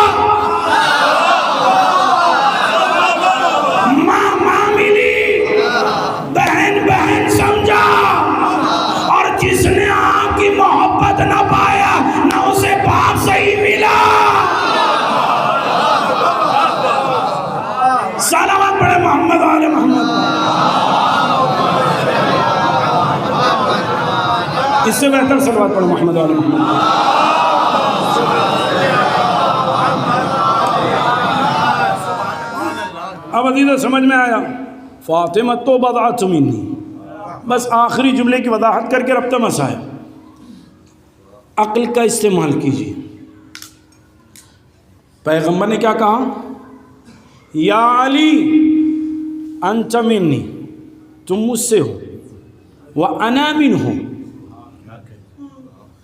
B: ماں ملی، بہن سمجھا، اور جس نے آپ کی محبت نہ پایا نہ اسے باپ صحیح ملا۔ صلوات پڑھے محمد آل محمد۔ اس سے بہتر صلوات پڑھے محمد آل محمد۔ اب عزیزہ سمجھ میں آیا؟ فاطمہ تو بضعۃ منی، بس آخری جملے کی وضاحت کر کے ربط مسائل۔ عقل کا استعمال کیجیے۔ پیغمبر نے کیا کہا؟ یا علی انت منی، تم مجھ سے ہو، وَأَنَا مِنْهُ،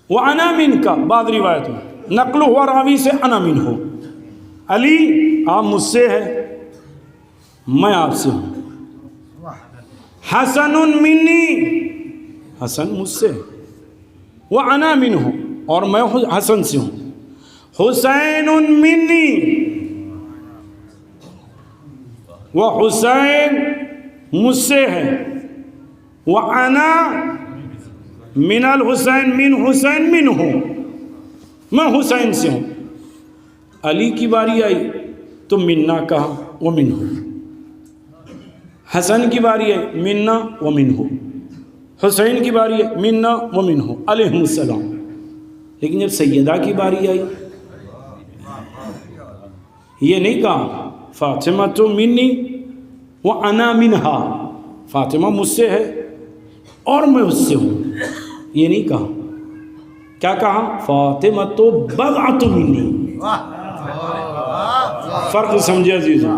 B: وَأَنَا مِنْكَ، بعض روایت میں نقل ہوا راوی سے انا منہ، علی آپ مجھ سے ہے، میں آپ سے ہوں۔ حسن منی، حسن مجھ سے، وَأَنَا مِنْهُ، اور میں حسن سے ہوں۔ حسین منی، وہ حسین مجھ سے ہے، وَأَنَا من الحسین، من حسین منہ، میں حسین سے ہوں۔ علی کی باری آئی تو منا کہا، ومنہ۔ حسن کی باری آئی، منا ومنہ۔ حسین کی باری ہے منا و منہ علیہ السلام، لیکن جب سیدہ کی باری آئی یہ نہیں کہا فاطمہ تو منی و انا منہا، فاطمہ مجھ سے ہے اور میں اس سے ہوں، یہ نہیں کہا، کیا کہا فاطمہ تو بضعۃ منی۔ فرق سمجھے عزیزوں،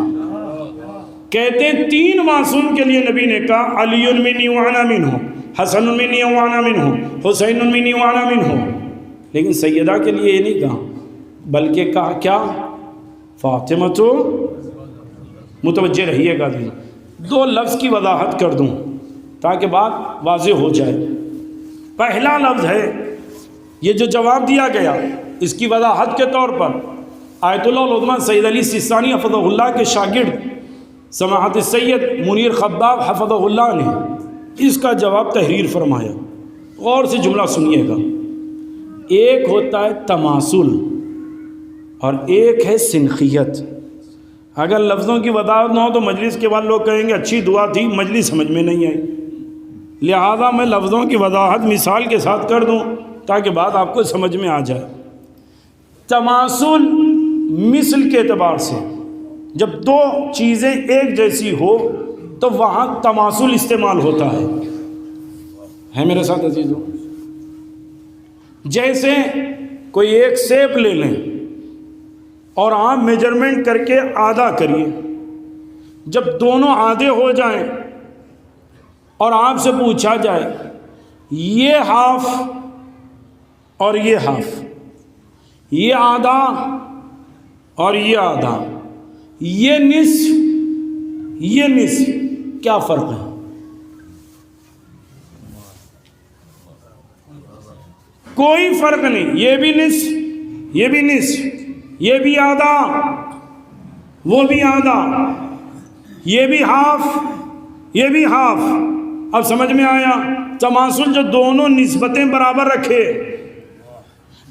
B: کہتے ہیں 3 معصوم کے لیے نبی نے کہا علی منی و انا منہ، حسن منی و انا منہ، حسین منی و انا منہ، لیکن سیدہ کے لیے یہ نہیں کہا، بلکہ کہا کیا فاطمہ تو، متوجہ رہیے گا عزیزوں، 2 لفظ کی وضاحت کر دوں تاکہ بات واضح ہو جائے۔ پہلا لفظ ہے یہ جو جواب دیا گیا اس کی وضاحت کے طور پر آیت اللہ العظمہ سید علی سیستانی حفظہ اللہ کے شاگرد سماحت سید منیر خباب حفظہ اللہ نے اس کا جواب تحریر فرمایا۔ غور سے جملہ سنیے گا، ایک ہوتا ہے تماثل اور ایک ہے سنخیت۔ اگر لفظوں کی وضاحت نہ ہو تو مجلس کے بعد لوگ کہیں گے اچھی دعا تھی مجلس سمجھ میں نہیں آئی، لہذا میں لفظوں کی وضاحت مثال کے ساتھ کر دوں تاکہ بات آپ کو سمجھ میں آ جائے۔ تماثل مثل کے اعتبار سے جب 2 چیزیں ایک جیسی ہو تو وہاں تماثل استعمال ہوتا ہے میرے ساتھ عزیزوں؟ جیسے کوئی ایک سیب لے لیں اور آپ میجرمنٹ کر کے آدھا کریے، جب دونوں آدھے ہو جائیں اور آپ سے پوچھا جائے یہ ہاف اور یہ ہاف، یہ آدھا اور یہ آدھا، یہ نصف یہ نصف، کیا فرق ہے؟ کوئی فرق نہیں، یہ بھی نصف یہ بھی نصف، یہ بھی آدھا وہ بھی آدھا، یہ بھی ہاف یہ بھی ہاف۔ اب سمجھ میں آیا؟ تماثل جو دونوں نسبتیں برابر رکھے۔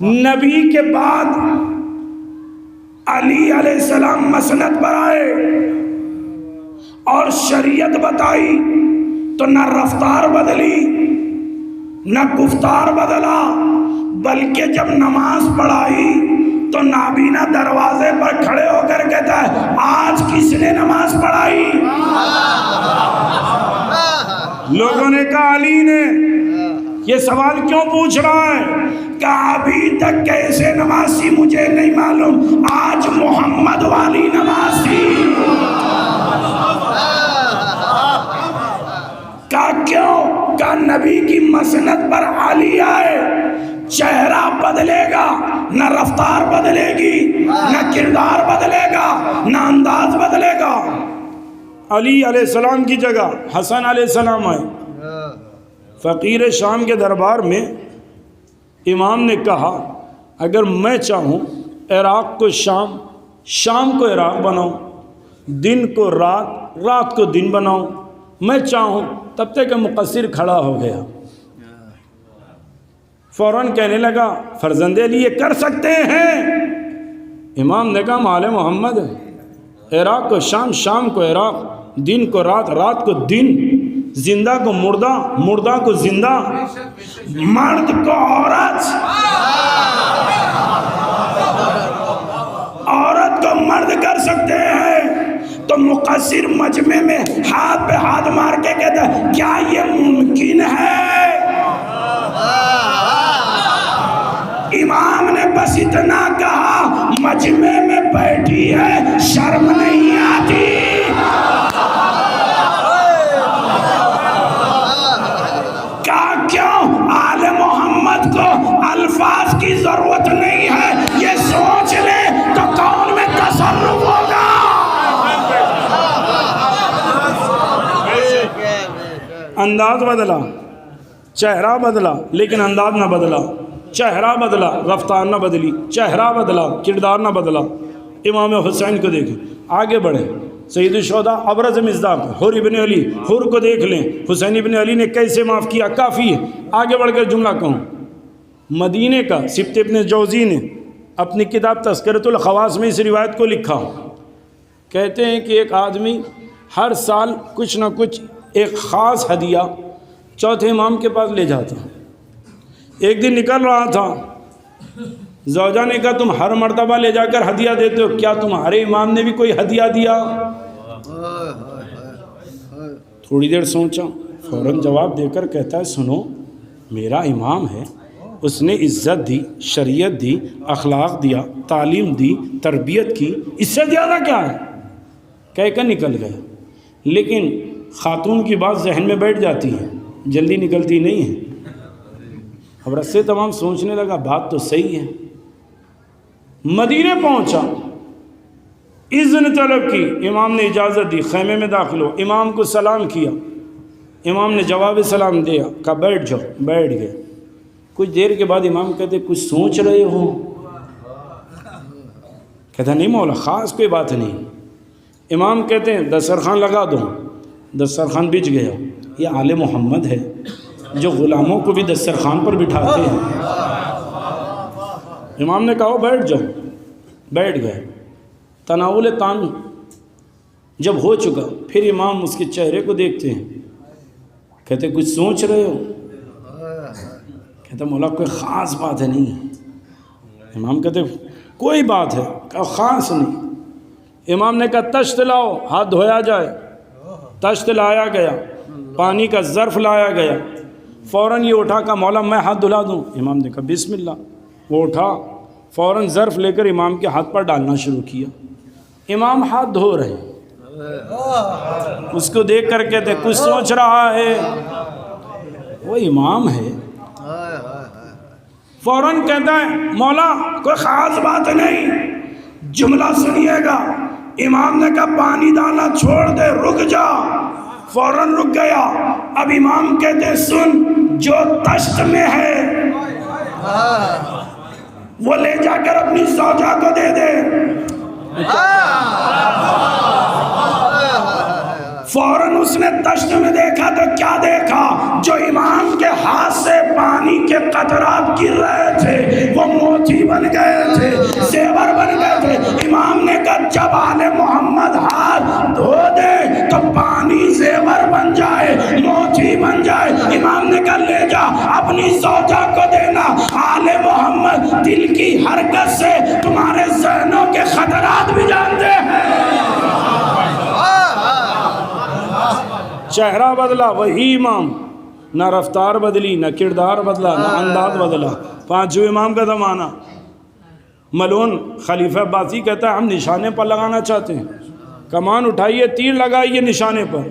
B: نبی کے بعد علی علیہ السلام مسند پر آئے اور شریعت بتائی تو نہ رفتار بدلی نہ گفتار بدلا، بلکہ جب نماز پڑھائی تو نابینا دروازے پر کھڑے ہو کر کہتا ہے آج کس نے نماز پڑھائی؟ لوگوں نے کہا علی نے۔ یہ سوال کیوں پوچھ رہا ہے؟ کہ ابھی تک کیسے نماز تھی مجھے نہیں معلوم، آج محمد والی نماز تھی۔ کہا کیوں؟ کہ نبی کی مسند پر علی آئے، چہرہ بدلے گا، نہ رفتار بدلے گی، نہ کردار بدلے گا، نہ انداز بدلے گا۔ علی علیہ السلام کی جگہ حسن علیہ السلام آئے۔ فقیر شام کے دربار میں امام نے کہا اگر میں چاہوں عراق کو شام، شام کو عراق بناؤں، دن کو رات، رات کو دن بناؤں، میں چاہوں، تب تک کہ مقصر کھڑا ہو گیا، فوراً کہنے لگا فرزند علی یہ کر سکتے ہیں؟ امام نے کہا مال محمد ہے، عراق کو شام، شام کو عراق، دن کو رات، رات کو دن، زندہ کو مردہ، مردہ کو زندہ، مرد کو عورت، عورت کو مرد کر سکتے ہیں۔ تو مقصر مجمع میں ہاتھ پہ ہاتھ مار کے کہتا ہے کیا یہ ممکن ہے؟ امام نے بس اتنا کہا مجمع میں بیٹھی ہے شرم نہیں آتی؟ کیوں؟ آل محمد کو الفاظ کی ضرورت نہیں ہے، یہ سوچ لے تو کون میں تصرف ہوگا۔ انداز بدلا، چہرہ بدلا لیکن انداز نہ بدلا، چہرہ بدلا رفتار نہ بدلی، چہرہ بدلا کردار نہ بدلا۔ امام حسین کو دیکھیں، آگے بڑھیں، سید الشہداء ابرز مصداق حر ابن علی، حر کو دیکھ لیں، حسین ابن علی نے کیسے معاف کیا، کافی ہے۔ آگے بڑھ کر جملہ کہوں، مدینے کا سبت ابن جوزی نے اپنی کتاب تذکرۃ الخواص میں اس روایت کو لکھا، کہتے ہیں کہ ایک آدمی ہر سال کچھ نہ کچھ ایک خاص ہدیہ چوتھے امام کے پاس لے جاتا. ایک دن نکل رہا تھا, زوجہ نے کہا تم ہر مرتبہ لے جا کر ہدیہ دیتے ہو, کیا تمہارے امام نے بھی کوئی ہدیہ دیا؟ تھوڑی دیر سوچا, فوراً جواب دے کر کہتا ہے سنو, میرا امام ہے, اس نے عزت دی, شریعت دی, اخلاق دیا, تعلیم دی, تربیت کی, اس سے زیادہ کیا ہے؟ کہہ کر نکل گیا. لیکن خاتون کی بات ذہن میں بیٹھ جاتی ہے, جلدی نکلتی نہیں ہے. اب رستے تمام سوچنے لگا بات تو صحیح ہے. مدینے پہنچا, اذن طلب کی, امام نے اجازت دی, خیمے میں داخل ہو, امام کو سلام کیا, امام نے جواب سلام دیا, کہا بیٹھ جاؤ, بیٹھ گئے. کچھ دیر کے بعد امام کہتے کچھ سوچ رہے ہو؟ کہتا نہیں مولا خاص کوئی بات نہیں. امام کہتے ہیں دسترخوان لگا دو, دسترخوان بچ گیا. یہ آل محمد ہے جو غلاموں کو بھی دسترخوان پر بٹھاتے ہیں. امام نے کہا بیٹھ جاؤ, بیٹھ گئے. تناول تان جب ہو چکا, پھر امام اس کے چہرے کو دیکھتے ہیں, کہتے کچھ سوچ رہے ہو؟ کہتا مولا کوئی خاص بات ہے نہیں. امام کہتے کوئی بات ہے؟ کہا خاص نہیں. امام نے کہا تشت لاؤ, ہاتھ دھویا جائے. تشت لایا گیا, پانی کا ظرف لایا گیا. فوراً یہ اٹھا کہا مولا میں ہاتھ دھلا دوں؟ امام نے کہا بسم اللہ. وہ اٹھا, فوراً ظرف لے کر امام کے ہاتھ پر ڈالنا شروع کیا. امام ہاتھ دھو رہے ہیں, اس کو دیکھ کر کہتے کچھ سوچ رہا ہے؟ وہ امام ہے. فوراً کہتا ہے مولا کوئی خاص بات نہیں. جملہ سنیے گا. امام نے کہا پانی ڈالنا چھوڑ دے, رک جا. فوراً رک گیا. اب امام کہتے سن, جو تشت میں ہے وہ لے جا کر اپنی زوجہ کو دے دے. فوراً اس نے تشت میں دیکھا تو کیا دیکھا؟ جو امام کے ہاتھ سے پانی کے قطرات گر رہے تھے وہ موتی بن گئے تھے, زیور بن گئے تھے. امام نے کہا جب آل محمد ہاتھ دھو دے تو پانی زیور بن جائے, موتی بن جائے. امام نے کہا لے جا اپنی زوجہ کو دینا. آل محمد دل کی حرکت سے تمہارے ذہنوں کے خطرات بھی جانتے ہیں. چہرہ بدلا, وہی امام, نہ رفتار بدلی, نہ کردار بدلا, نہ انداز بدلا. پانچویں امام کا زمانہ. ملون خلیفہ عباسی کہتا ہے ہم نشانے پر لگانا چاہتے ہیں, کمان اٹھائیے, تیر لگائیے نشانے پر.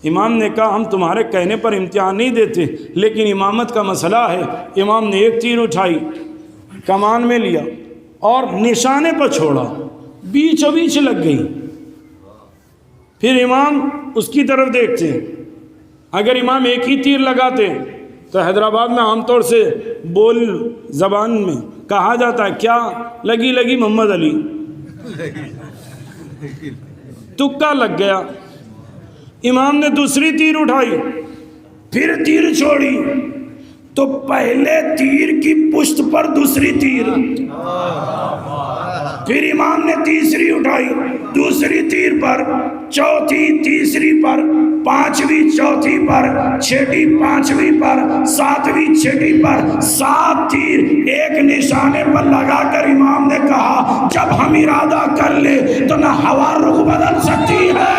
B: امام نے کہا ہم تمہارے کہنے پر امتحان نہیں دیتے, لیکن امامت کا مسئلہ ہے. امام نے ایک تیر اٹھائی, کمان میں لیا اور نشانے پر چھوڑا, بیچوں بیچ لگ گئی. پھر امام اس کی طرف دیکھتے ہیں. اگر امام ایک ہی تیر لگاتے تو حیدرآباد میں عام طور سے بول زبان میں کہا جاتا ہے کیا لگی لگی محمد علی, تکا لگ گیا. امام نے دوسری تیر اٹھائی, پھر تیر چھوڑی تو پہلے تیر کی پشت پر دوسری تیر. پھر امام نے تیسری اٹھائی, دوسری تیر پر, چوتھی تیسری پر, پانچویں چوتھی پر, چھٹی پانچویں پر, ساتویں چھٹی پر. 7 تیر ایک نشانے پر لگا کر امام نے کہا جب ہم ارادہ کر لے تو نہ ہوا رخ بدل سکتی ہے.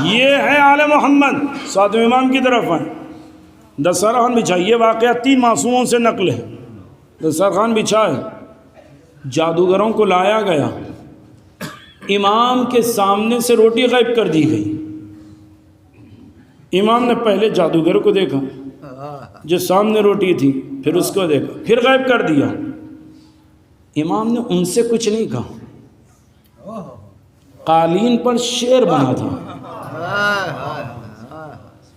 B: یہ ہے آل محمد. ساتویں امام کی طرف ہیں, دسترخوان بچھائی. یہ واقعہ 3 معصوموں سے نقل ہے. دسترخوان بچھائے, جادوگروں کو لایا گیا, امام کے سامنے سے روٹی غائب کر دی گئی. امام نے پہلے جادوگر کو دیکھا جو سامنے روٹی تھی, پھر اس کو دیکھا, پھر غائب کر دیا. امام نے ان سے کچھ نہیں کہا. قالین پر شعر بنا تھا.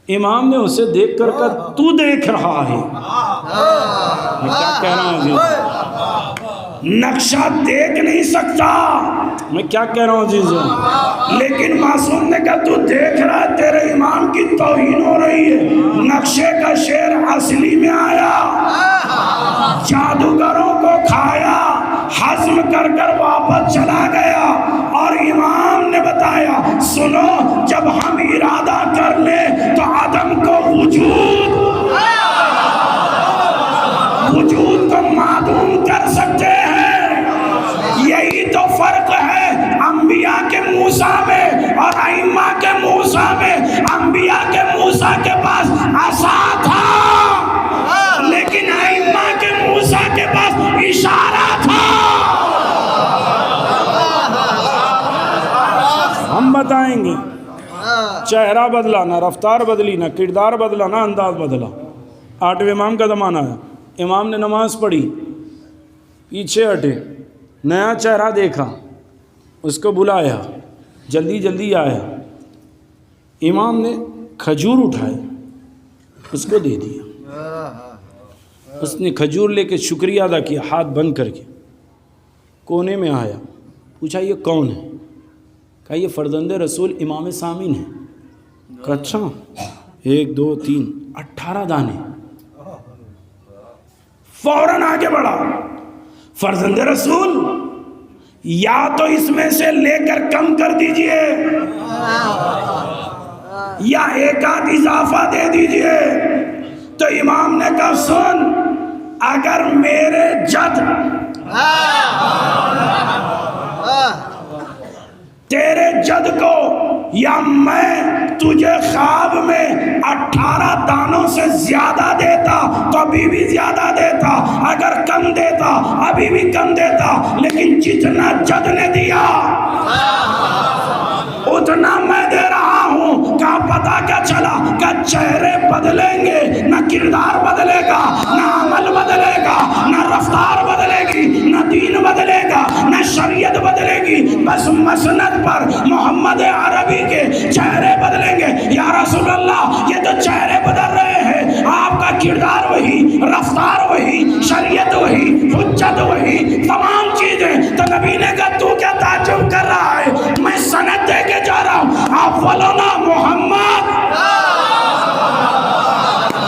B: امام نے اسے دیکھ کر کہا تو دیکھ رہا ہے. میں کیا کہہ رہا ہوں, نقشہ دیکھ نہیں سکتا. میں کیا کہہ رہا ہوں عزیزوں, لیکن معصوم نے کہا تو دیکھ رہا ہے, تیرے امام کی توہین ہو رہی ہے. نقشے کا شعر اصلی میں آیا, جادوگروں کو کھایا, ہضم چلا گیا اور امام نے بتایا سنو جب ہم ارادہ کر لیں تو عدم کو وجود کو معدوم کر سکتے ہیں. یہی تو فرق ہے انبیاء کے موسیٰ میں اور ائمہ کے موسیٰ میں. انبیاء کے موسیٰ کے پاس عصا تھا لیکن ائمہ کے موسیٰ کے پاس اشارہ تھا. ہم بتائیں گے چہرہ بدلا نہ رفتار بدلی نہ کردار بدلا نہ انداز بدلا. 8ویں امام کا زمانہ ہے. امام نے نماز پڑھی, پیچھے ہٹے, نیا چہرہ دیکھا, اس کو بلایا, جلدی جلدی آیا. امام نے کھجور اٹھائے, اس کو دے دیا. اس نے کھجور لے کے شکریہ ادا کیا, ہاتھ بند کر کے. کونے میں آیا, پوچھا یہ کون ہے؟ کہا یہ فرزند رسول امام سامن ہے. کہا اچھا, 1 2 3 18 دانے. فوراً آگے بڑھا, فرزند رسول یا تو اس میں سے لے کر کم کر دیجئے یا ایک آدھ اضافہ دے دیجئے. تو امام نے کہا سن, اگر میرے جد تیرے جد کو یا میں تجھے خواب میں 18 دانوں سے زیادہ دیتا تو ابھی بھی زیادہ دیتا, اگر کم دیتا ابھی بھی کم دیتا, لیکن جتنا جد نے دیا اتنا میں دے رہا ہوں. کہا پتہ کیا چلا؟ کہ چہرے بدلیں گے, نہ کردار بدلے گا, نہ عمل بدلے گا, نہ رفتار بدلے گی, نہ دین بدلے گا, نہ شریعت بدلے گی. بس مسند پر محمد عربی کے چہرے بدلیں گے. یا رسول اللہ یہ تو چہرے بدل رہے ہیں, آپ کا کردار وہی, رفتار وہی, شریعت وہی, حجت وہی, تمام چیزیں. تو نبی نے کہا تو کیا تعجب کر رہا ہے؟ میں سند دے کے جا رہا ہوں. اولنا محمد,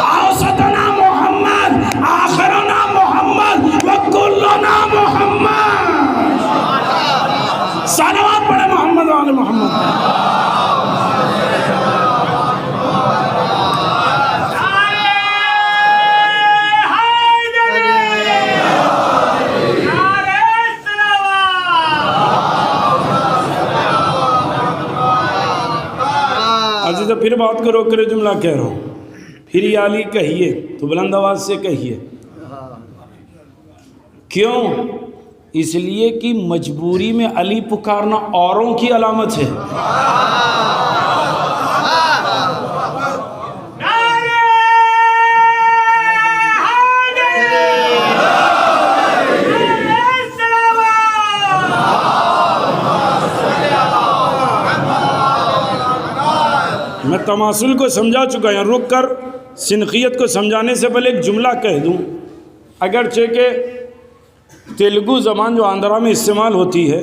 B: اوسطنا محمد, آخرنا محمد, وکلنا محمد. صلوات پڑھے محمد وعلی محمد. عزیز پھر بات کرو کرے جملہ کہہ رہا ہوں, پھر یا علی کہیے تو بلند آواز سے کہیے. کیوں؟ اس لیے کہ مجبوری میں علی پکارنا اوروں کی علامت ہے. میں تماثل کو سمجھا چکا ہوں, رک کر سنخیت کو سمجھانے سے پہلے ایک جملہ کہہ دوں. اگرچہ کہ تیلگو زبان جو آندھرا میں استعمال ہوتی ہے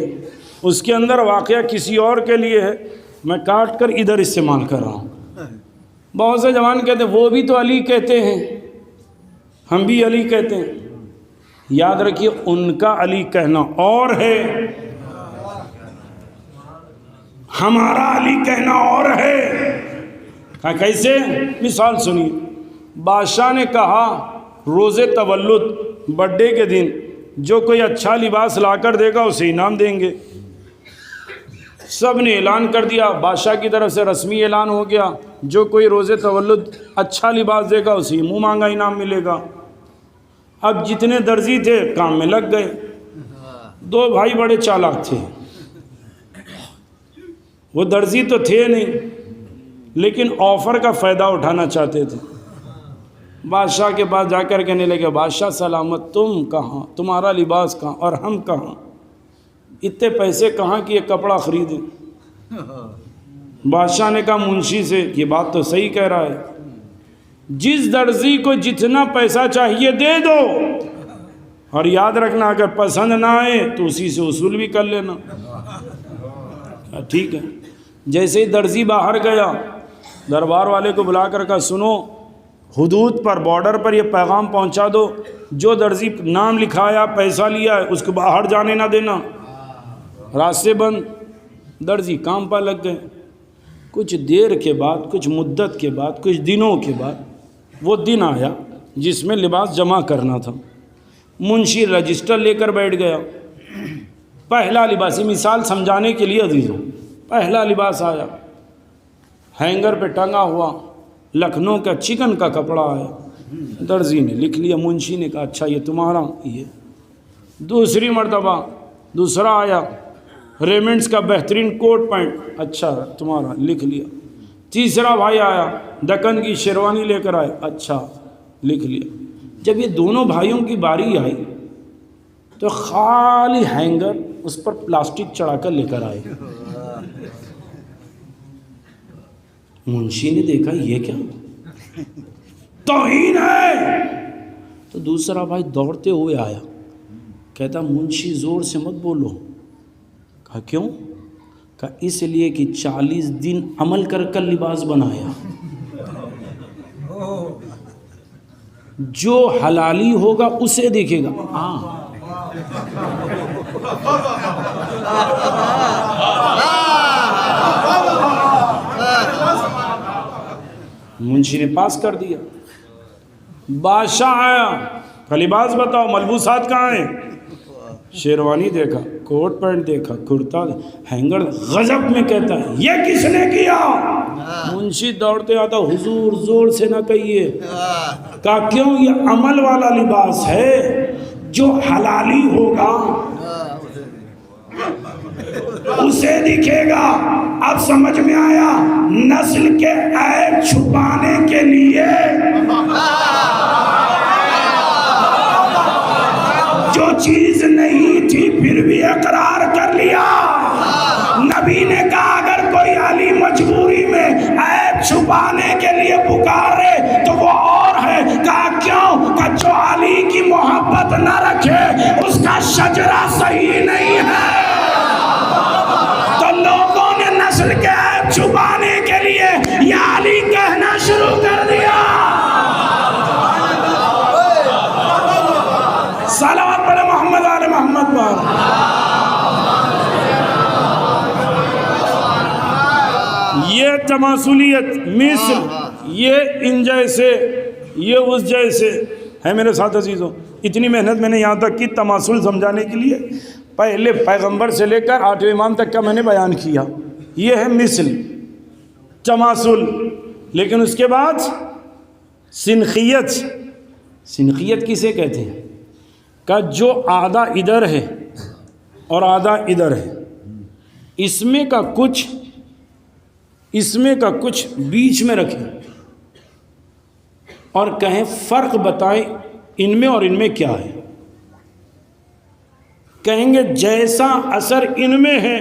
B: اس کے اندر واقعہ کسی اور کے لیے ہے, میں کاٹ کر ادھر استعمال کر رہا ہوں. بہت سے جوان کہتے ہیں وہ بھی تو علی کہتے ہیں, ہم بھی علی کہتے ہیں. یاد رکھیے ان کا علی کہنا اور ہے, ہمارا علی کہنا اور ہے. کیسے؟ مثال سنیے. بادشاہ نے کہا روز تولد برتھ ڈے کے دن جو کوئی اچھا لباس لا کر دے گا اسے انعام دیں گے. سب نے اعلان کر دیا, بادشاہ کی طرف سے رسمی اعلان ہو گیا, جو کوئی روز تولد اچھا لباس دے گا اسے منہ مانگا انعام ملے گا. اب جتنے درزی تھے کام میں لگ گئے. 2 بھائی بڑے چالاک تھے, وہ درزی تو تھے نہیں لیکن آفر کا فائدہ اٹھانا چاہتے تھے. بادشاہ کے پاس جا کر کہنے لگے بادشاہ سلامت, تم کہاں, تمہارا لباس کہاں اور ہم کہاں, اتنے پیسے کہاں کہ یہ کپڑا خریدیں. بادشاہ نے کہا منشی سے, یہ بات تو صحیح کہہ رہا ہے, جس درزی کو جتنا پیسہ چاہیے دے دو, اور یاد رکھنا اگر پسند نہ آئے تو اسی سے وصول بھی کر لینا. ٹھیک ہے. جیسے ہی درزی باہر گیا, دربار والے کو بلا کر کہا سنو, حدود پر بارڈر پر یہ پیغام پہنچا دو, جو درزی نام لکھایا پیسہ لیا ہے اس کو باہر جانے نہ دینا. راستے بند، درزی کام پر لگ گئے. کچھ دیر کے بعد، کچھ مدت کے بعد، کچھ دنوں کے بعد وہ دن آیا جس میں لباس جمع کرنا تھا. منشی رجسٹر لے کر بیٹھ گیا. پہلا لباس، مثال سمجھانے کے لیے عزیزوں، پہلا لباس آیا، ہینگر پہ ٹنگا ہوا، لکھنؤ کا چکن کا کپڑا آیا. درزی نے لکھ لیا، منشی نے کہا اچھا یہ تمہارا. یہ دوسری مرتبہ دوسرا آیا، ریمنڈس کا بہترین کوٹ پینٹ، اچھا تمہارا، لکھ لیا. تیسرا بھائی آیا، دکن کی شیروانی لے کر آئے، اچھا لکھ لیا. جب یہ دونوں بھائیوں کی باری آئی تو خالی ہینگر اس پر پلاسٹک چڑھا کر لے کر آئے. منشی نے دیکھا یہ کیا توہین ہے. تو دوسرا بھائی دوڑتے ہوئے آیا، کہتا منشی زور سے مت بولو. کہا کیوں؟ کہا اس لیے کہ 40 دن عمل کر کر لباس بنایا، جو حلالی ہوگا اسے دیکھے گا. منشی نے پاس کر دیا. بادشاہ آیا، کہ لباس بتاؤ، ملبوسات کہاں ہیں؟ شیروانی دیکھا، کوٹ پینٹ دیکھا، کرتا، ہینگر. غضب میں کہتا ہے یہ کس نے کیا؟ منشی دوڑتے آتا، حضور زور سے نہ کہیے. کہا کیوں؟ یہ عمل والا لباس ہے، جو حلالی ہوگا اسے دکھے گا. اب سمجھ میں آیا، نسل کے عیب چھپانے کے لیے جو چیز نہیں تھی پھر بھی اقرار کر لیا. نبی نے کہا اگر کوئی علی مجبوری میں عیب چھپانے کے لیے پکارے تو وہ اور ہے. کہا کیوں؟ کہ جو علی کی محبت نہ رکھے اس کا شجرہ صحیح نہیں ہے. تو لوگوں نے نسل کے عیب چھپانے کے لیے یا علی کہنا شروع کر دیا. صلوات پڑھے محمد آل محمد پر. یہ تماثلیت، مثل، یہ ان جیسے، یہ اس جیسے ہے. میرے ساتھ عزیزوں، اتنی محنت میں نے یہاں تک کی تماثل سمجھانے کے لیے. پہلے پیغمبر سے لے کر 8ویں امام تک کا میں نے بیان کیا. یہ ہے مثل، تماثل. لیکن اس کے بعد سنخیت. سنخیت کسے کہتے ہیں؟ کہ جو آدھا ادھر ہے اور آدھا ادھر ہے، اس میں کا کچھ بیچ میں رکھیں اور کہیں فرق بتائیں ان میں اور ان میں کیا ہے. کہیں گے جیسا اثر ان میں ہے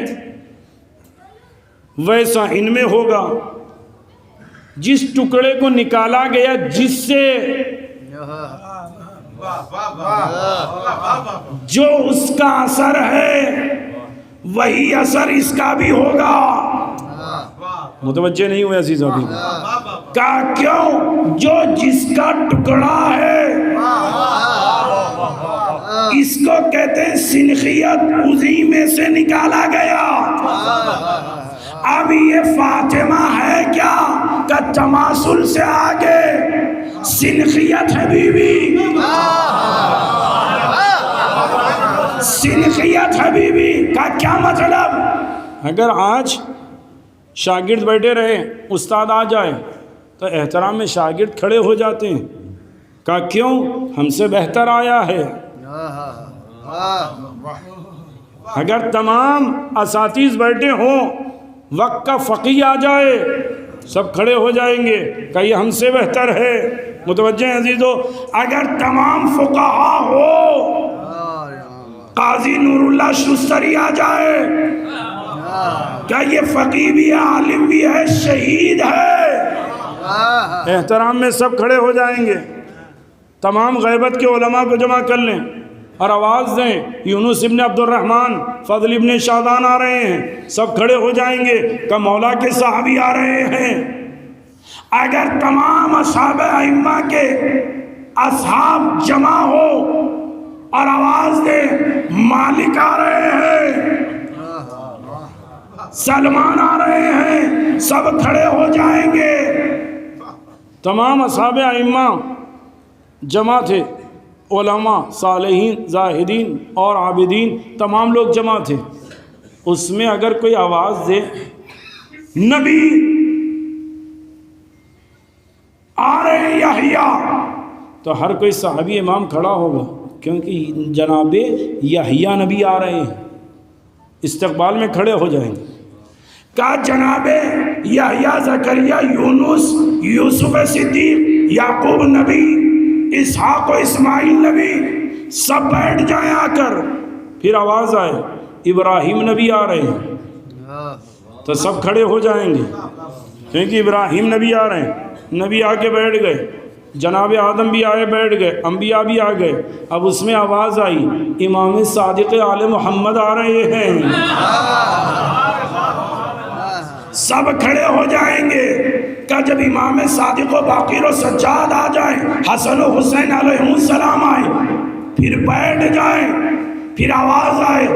B: ویسا ان میں ہوگا. جس ٹکڑے کو نکالا گیا، جس سے جو اس کا اثر ہے وہی اثر اس کا بھی ہوگا. متوجہ نہیں ہوئے عزیز ابھی؟ کہا کیوں؟ جو جس کا ٹکڑا ہے اس کو کہتے ہیں سنخیت، اسی میں سے نکالا گیا. اب یہ فاطمہ ہے کیا کہ تماثل سے آگے سنخیت ہے بیوی. سنخیت ہے بیوی کا کیا مطلب؟ اگر آج شاگرد بیٹھے رہے، استاد آ جائے تو احترام میں شاگرد کھڑے ہو جاتے ہیں. کہا کیوں؟ ہم سے بہتر آیا ہے. اگر تمام اساتذہ بیٹھے ہوں، وقت کا فقیہ آ جائے، سب کھڑے ہو جائیں گے کہ یہ ہم سے بہتر ہے. متوجہ ہیں عزیزو؟ اگر تمام فقہا ہو، قاضی نور اللہ شستری آ جائے کہ یہ فقیہ بھی ہے، عالم بھی ہے، شہید ہے، احترام میں سب کھڑے ہو جائیں گے. تمام غیبت کے علماء کو جمع کر لیں اور آواز دیں یونس ابن عبد الرحمن، فضل ابن شادان آ رہے ہیں. سب کھڑے ہو جائیں گے کہ مولا کے صحابی آ رہے ہیں. اگر تمام اصحاب ائمہ کے اصحاب جمع ہو اور آواز دیں مالک آ رہے ہیں، سلمان آ رہے ہیں، سب کھڑے ہو جائیں گے۔ تمام اصحاب ائمہ جمع تھے، علماء، صالحین، زاہدین اور عابدین، تمام لوگ جمع تھے۔ اس میں اگر کوئی آواز دے نبی آ رہے یحییٰ، تو ہر کوئی صحابی امام کھڑا ہوگا، کیونکہ جناب یحییٰ نبی آ رہے ہیں، استقبال میں کھڑے ہو جائیں گے۔ کہا جناب یحییٰ، زکریا، یونس، یوسف صدیق، یعقوب نبی، اسحاق و اسماعیل نبی، سب بیٹھ جائیں آ کر۔ پھر آواز آئے ابراہیم نبی آ رہے ہیں، تو سب کھڑے ہو جائیں گے، کیونکہ ابراہیم نبی آ رہے ہیں۔ نبی آ کے بیٹھ گئے، جناب آدم بھی آئے بیٹھ گئے، انبیاء بھی آ گئے۔ اب اس میں آواز آئی امام صادق آل محمد آ رہے ہیں، سب کھڑے ہو جائیں گے۔ کہ جب امام صادق و باقر و سجاد آ جائیں، حسن و حسین علیہ السلام آئے، پھر بیٹھ جائیں، پھر آواز آئے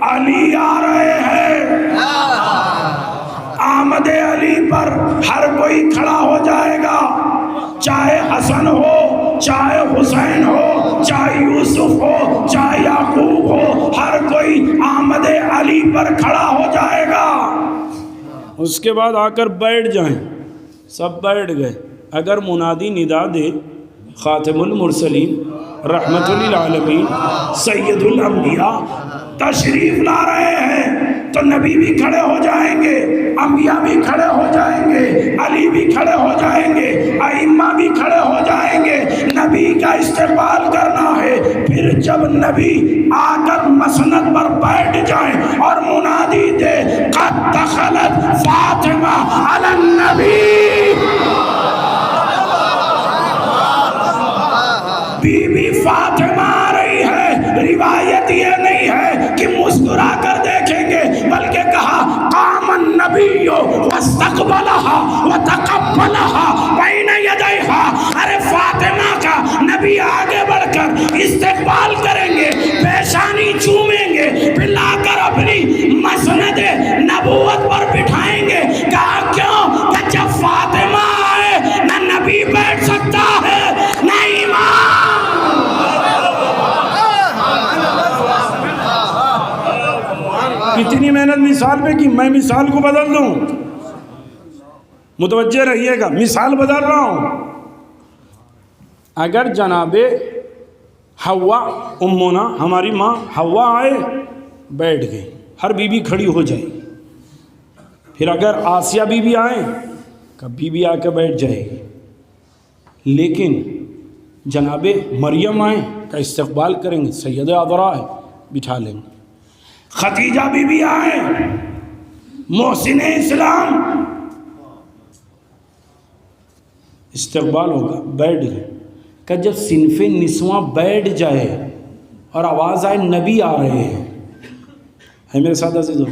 B: علی آ رہے ہیں۔ آمد علی پر ہر کوئی کھڑا ہو جائے گا، چاہے حسن ہو، چاہے حسین ہو، چاہے یوسف ہو، چاہے یعقوب ہو، ہر کوئی آمد علی پر کھڑا ہو جائے گا۔ اس کے بعد آ کر بیٹھ جائیں، سب بیٹھ گئے۔ اگر منادی ندا دے خاتم المرسلین، رحمت للعالمین، سید الانبیاء تشریف لا رہے ہیں، تو نبی بھی کھڑے ہو جائیں گے، انبیاء بھی کھڑے ہو جائیں گے، علی بھی کھڑے ہو جائیں گے، ائمہ بھی کھڑے ہو جائیں گے۔ نبی کا استقبال کرنا ہے۔ پھر جب نبی آ کر مسند پر بیٹھ جائیں اور منادی دے قد دخلت فاطمہ علی النبی، بی بی فاطمہ آ رہی ہے، روایت یہ نہیں ہے کہ مسکرا کر دیکھیں گے، بلکہ کہا قام النبی واستقبلها وتقبلها بین یدیہا۔ ارے فاطمہ کا نبی آگے بڑھ کر استقبال کریں گے، پیشانی چومیں گے، پھر لا کر اپنی مسند نبوت پر بٹھائیں گے۔ کہا کیوں؟ کہ جب فاطمہ آئے نہ نبی بیٹھ سکتا ہے نہ امام۔ اتنی محنت مثال پہ کی، میں مثال کو بدل دوں، متوجہ رہیے گا، مثال بدل رہا ہوں۔ اگر جناب حوا امنا، ہماری ماں حوا آئے بیٹھ گئی، ہر بی بی کھڑی ہو جائے گی۔ پھر اگر آسیہ بی بی آئیں، کبھی بھی آ کے بیٹھ جائے گی۔ لیکن جناب مریم آئیں کا استقبال کریں گے، سید عذرا ہے بٹھا لیں گے۔ خدیجہ بی بی آئیں، محسن اسلام، استقبال ہوگا، بیٹھ گئے۔ کہ جب صنف نسواں بیٹھ جائے اور آواز آئے نبی آ رہے ہیں، ہے میرے ساتھ عزیزو،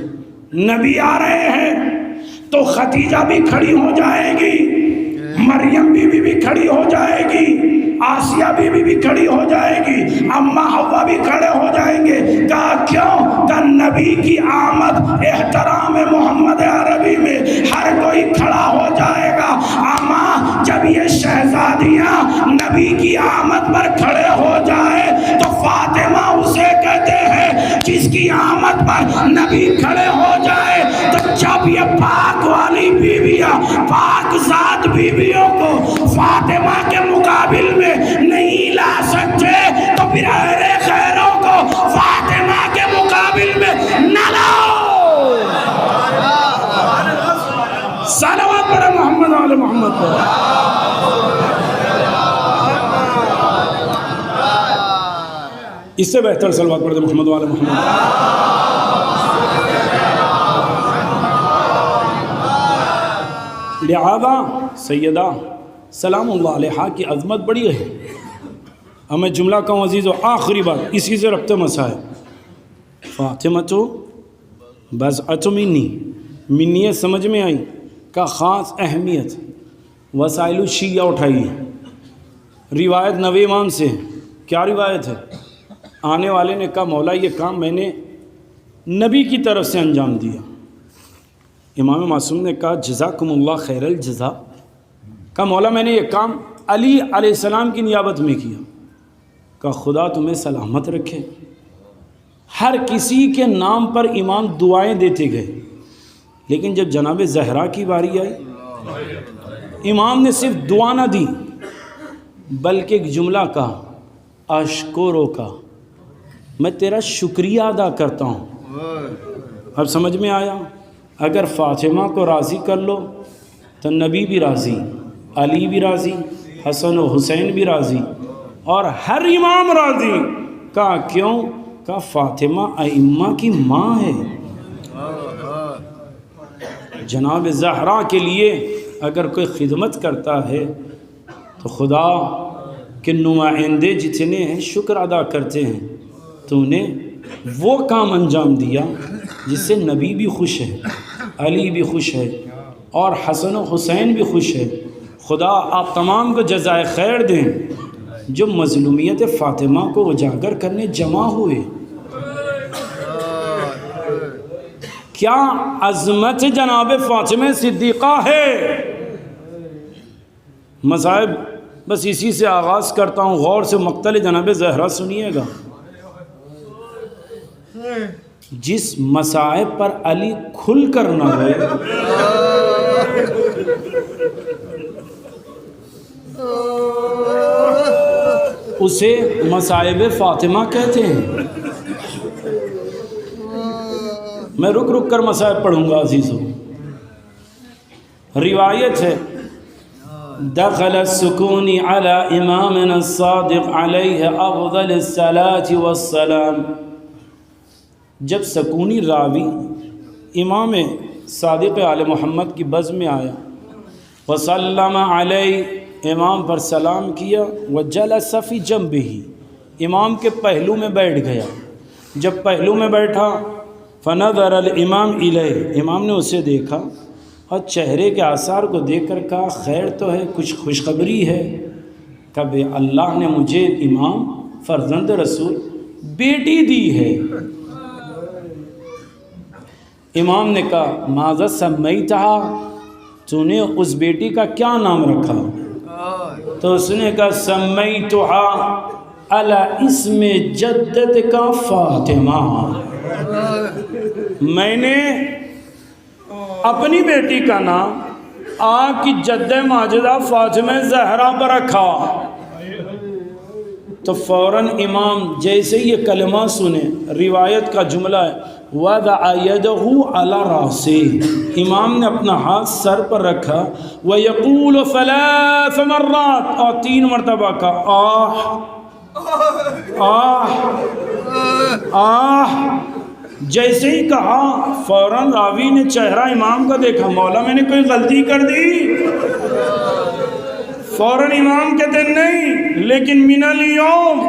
B: نبی آ رہے ہیں، تو خدیجہ بھی کھڑی ہو جائے گی، مریم بی بی بھی کھڑی ہو جائے گی، آسیہ بی بی بھی کھڑی ہو جائے گی، اماں حوا بھی کھڑے ہو جائیں گے۔ کہا کیوں؟ کہ نبی کی آمد احترام محمد عربی میں ہر کوئی کھڑا ہو جائے گا۔ اماں جب یہ شہزادیاں نبی کی آمد پر کھڑے ہو جائے تو فاطمہ اسے کہتے ہیں جس کی آمد پر نبی کھڑے ہو جائے۔ تو جب یہ پاک والی بیویاں پاک ذات بیویوں کو فاطمہ کے مقابل میں نہیں لا سکتے، تو پھر اہل خیروں کو فاطمہ کے مقابل میں نہ لاؤ۔ صلوات پڑھے محمد علی محمد پر۔ اس سے بہتر صلوات پڑھے محمد علی محمد۔ لہذا سیدہ سلام اللہ علیہا کی عظمت بڑی ہے۔ اب میں جملہ کہوں عزیز و آخری بات اسی سے ربط مسائل، فاطمہ تو بضعۃ منی، منیت سمجھ میں آئی کا خاص اہمیت، وسائل الشیعہ اٹھائی ہے۔ روایت نوے امام سے، کیا روایت ہے؟ آنے والے نے کہا مولا یہ کام میں نے نبی کی طرف سے انجام دیا، امام معصوم نے کہا جزاکم اللہ خیر الجزا، کہا مولا میں نے یہ کام علی علیہ السلام کی نیابت میں کیا، کہا خدا تمہیں سلامت رکھے۔ ہر کسی کے نام پر امام دعائیں دیتے گئے، لیکن جب جناب زہرا کی باری آئی امام نے صرف دعا نہ دی بلکہ ایک جملہ کہا، اشکرو کا، میں تیرا شکریہ ادا کرتا ہوں۔ اب سمجھ میں آیا، اگر فاطمہ کو راضی کر لو تو نبی بھی راضی، علی بھی راضی، حسن و حسین بھی راضی، اور ہر امام راضی۔ کہا کیوں؟ کہا فاطمہ ائمہ کی ماں ہے۔ جناب زہرا کے لیے اگر کوئی خدمت کرتا ہے تو خدا کے نمائندے جتنے ہیں شکر ادا کرتے ہیں، تو نے وہ کام انجام دیا جس سے نبی بھی خوش ہے، علی بھی خوش ہے، اور حسن و حسین بھی خوش ہے۔ خدا آپ تمام کو جزائے خیر دیں جو مظلومیت فاطمہ کو اجاگر کرنے جمع ہوئے۔ کیا عظمت جناب فاطمہ صدیقہ ہے۔ مصائب بس اسی سے آغاز کرتا ہوں، غور سے مقتل جناب زہرا سنیے گا۔ جس مصائب پر علی کھل کر نہ ہوئے اسے مصائب فاطمہ کہتے ہیں۔ میں رک رک کر مصائب پڑھوں گا عزیزوں۔ روایت ہے دخل السکون علی امامنا الصادق علیہ افضل الصلاة والسلام۔ جب سکونی راوی امام صادق آل محمد کی بزم میں آیا، وسلم علیہ، امام پر سلام کیا، وجلس فی جنبہ، امام کے پہلو میں بیٹھ گیا۔ جب پہلو میں بیٹھا، فنظر الامام الیہ، امام نے اسے دیکھا اور چہرے کے آثار کو دیکھ کر کہا خیر تو ہے، کچھ خوشخبری ہے؟ کہ اللہ نے مجھے امام فرزند رسول بیٹی دی ہے۔ امام نے کہا ماذا سمیتہا، تو نے اس بیٹی کا کیا نام رکھا؟ تو اس نے کہا سمیتہا علی اسم جدتک فاطمہ، میں نے اپنی بیٹی کا نام آپ کی جد ماجدہ فاطمہ زہرا پر رکھا۔ تو فوراً امام جیسے یہ کلمہ سنے، روایت کا جملہ ہے وَضَعَ يَدَهُ عَلَى رَأْسِهِ، امام نے اپنا ہاتھ سر پر رکھا، وَيَقُولُ ثَلَاثَ مَرَّاتٍ، اور 3 مرتبہ کا آہ۔ جیسے ہی کہا فوراً راوی نے چہرہ امام کا دیکھا، مولا میں نے کوئی غلطی کر دی؟ فوراً امام کہتے نہیں، لیکن من الیوم،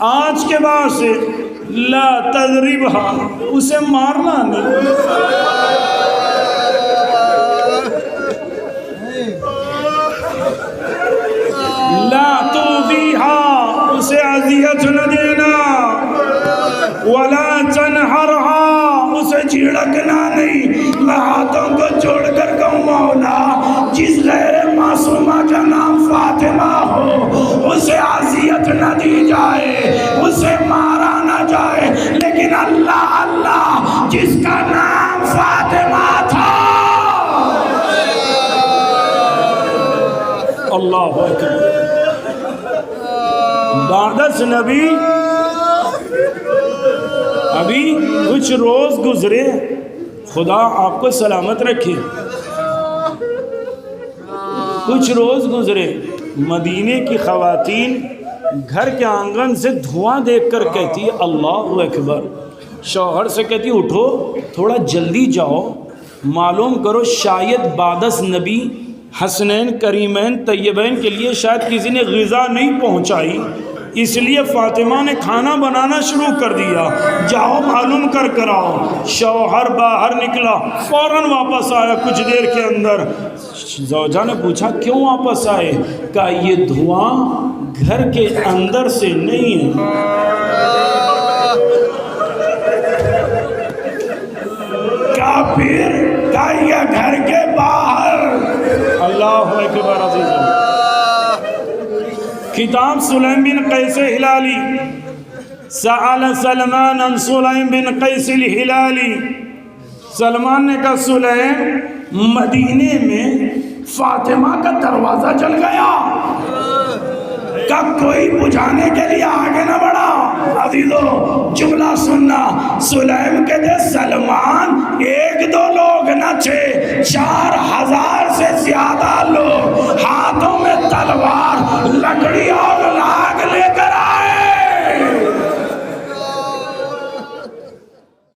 B: آج کے بعد سے لا تضربھا، اسے مارنا نہیں۔ لا تؤذیہا، اسے اذیت نہ دینا، ولا تنہرہا، اسے جھڑکنا نہیں۔ میں ہاتھوں کو جوڑ کر کہوں مولا جس غیر معصومہ کا نام فاطمہ ہو اسے اذیت نہ دی جائے، اسے مارا نہ جائے، لیکن اللہ اللہ جس کا نام فاطمہ تھا، اللہ اکبر، بعدس نبی ابھی کچھ روز گزرے، خدا آپ کو سلامت رکھے، کچھ روز گزرے، مدینے کی خواتین گھر کے آنگن سے دھواں دیکھ کر کہتی اللہ اکبر، شوہر سے کہتی اٹھو تھوڑا جلدی جاؤ، معلوم کرو شاید بعدس نبی حسنین کریمین طیبین کے لیے شاید کسی نے غذا نہیں پہنچائی، اس لیے فاطمہ نے کھانا بنانا شروع کر دیا، جاؤ معلوم کر کر آؤ۔ شوہر باہر نکلا، فوراً واپس آیا کچھ دیر کے اندر۔ زوجہ نے پوچھا کیوں واپس آئے؟ کہا یہ دھواں گھر کے اندر سے نہیں ہے، کیا پھر کہا یا گھر کے باہر؟ اللہ اکبر عزیزاً. کتاب سلیم بن قیس ہلالی. سأل سلمان عن سلیم بن قیس الہلالی. سلمان نے کہا سلیم مدینے میں فاطمہ کا دروازہ جل گیا، کہ کوئی بجھانے کے لیے آگے نہ بڑھا. عزیزو جملہ سننا، سلیم کے دے سلمان ایک دو لوگ نہ تھے، 4000 سے زیادہ لوگ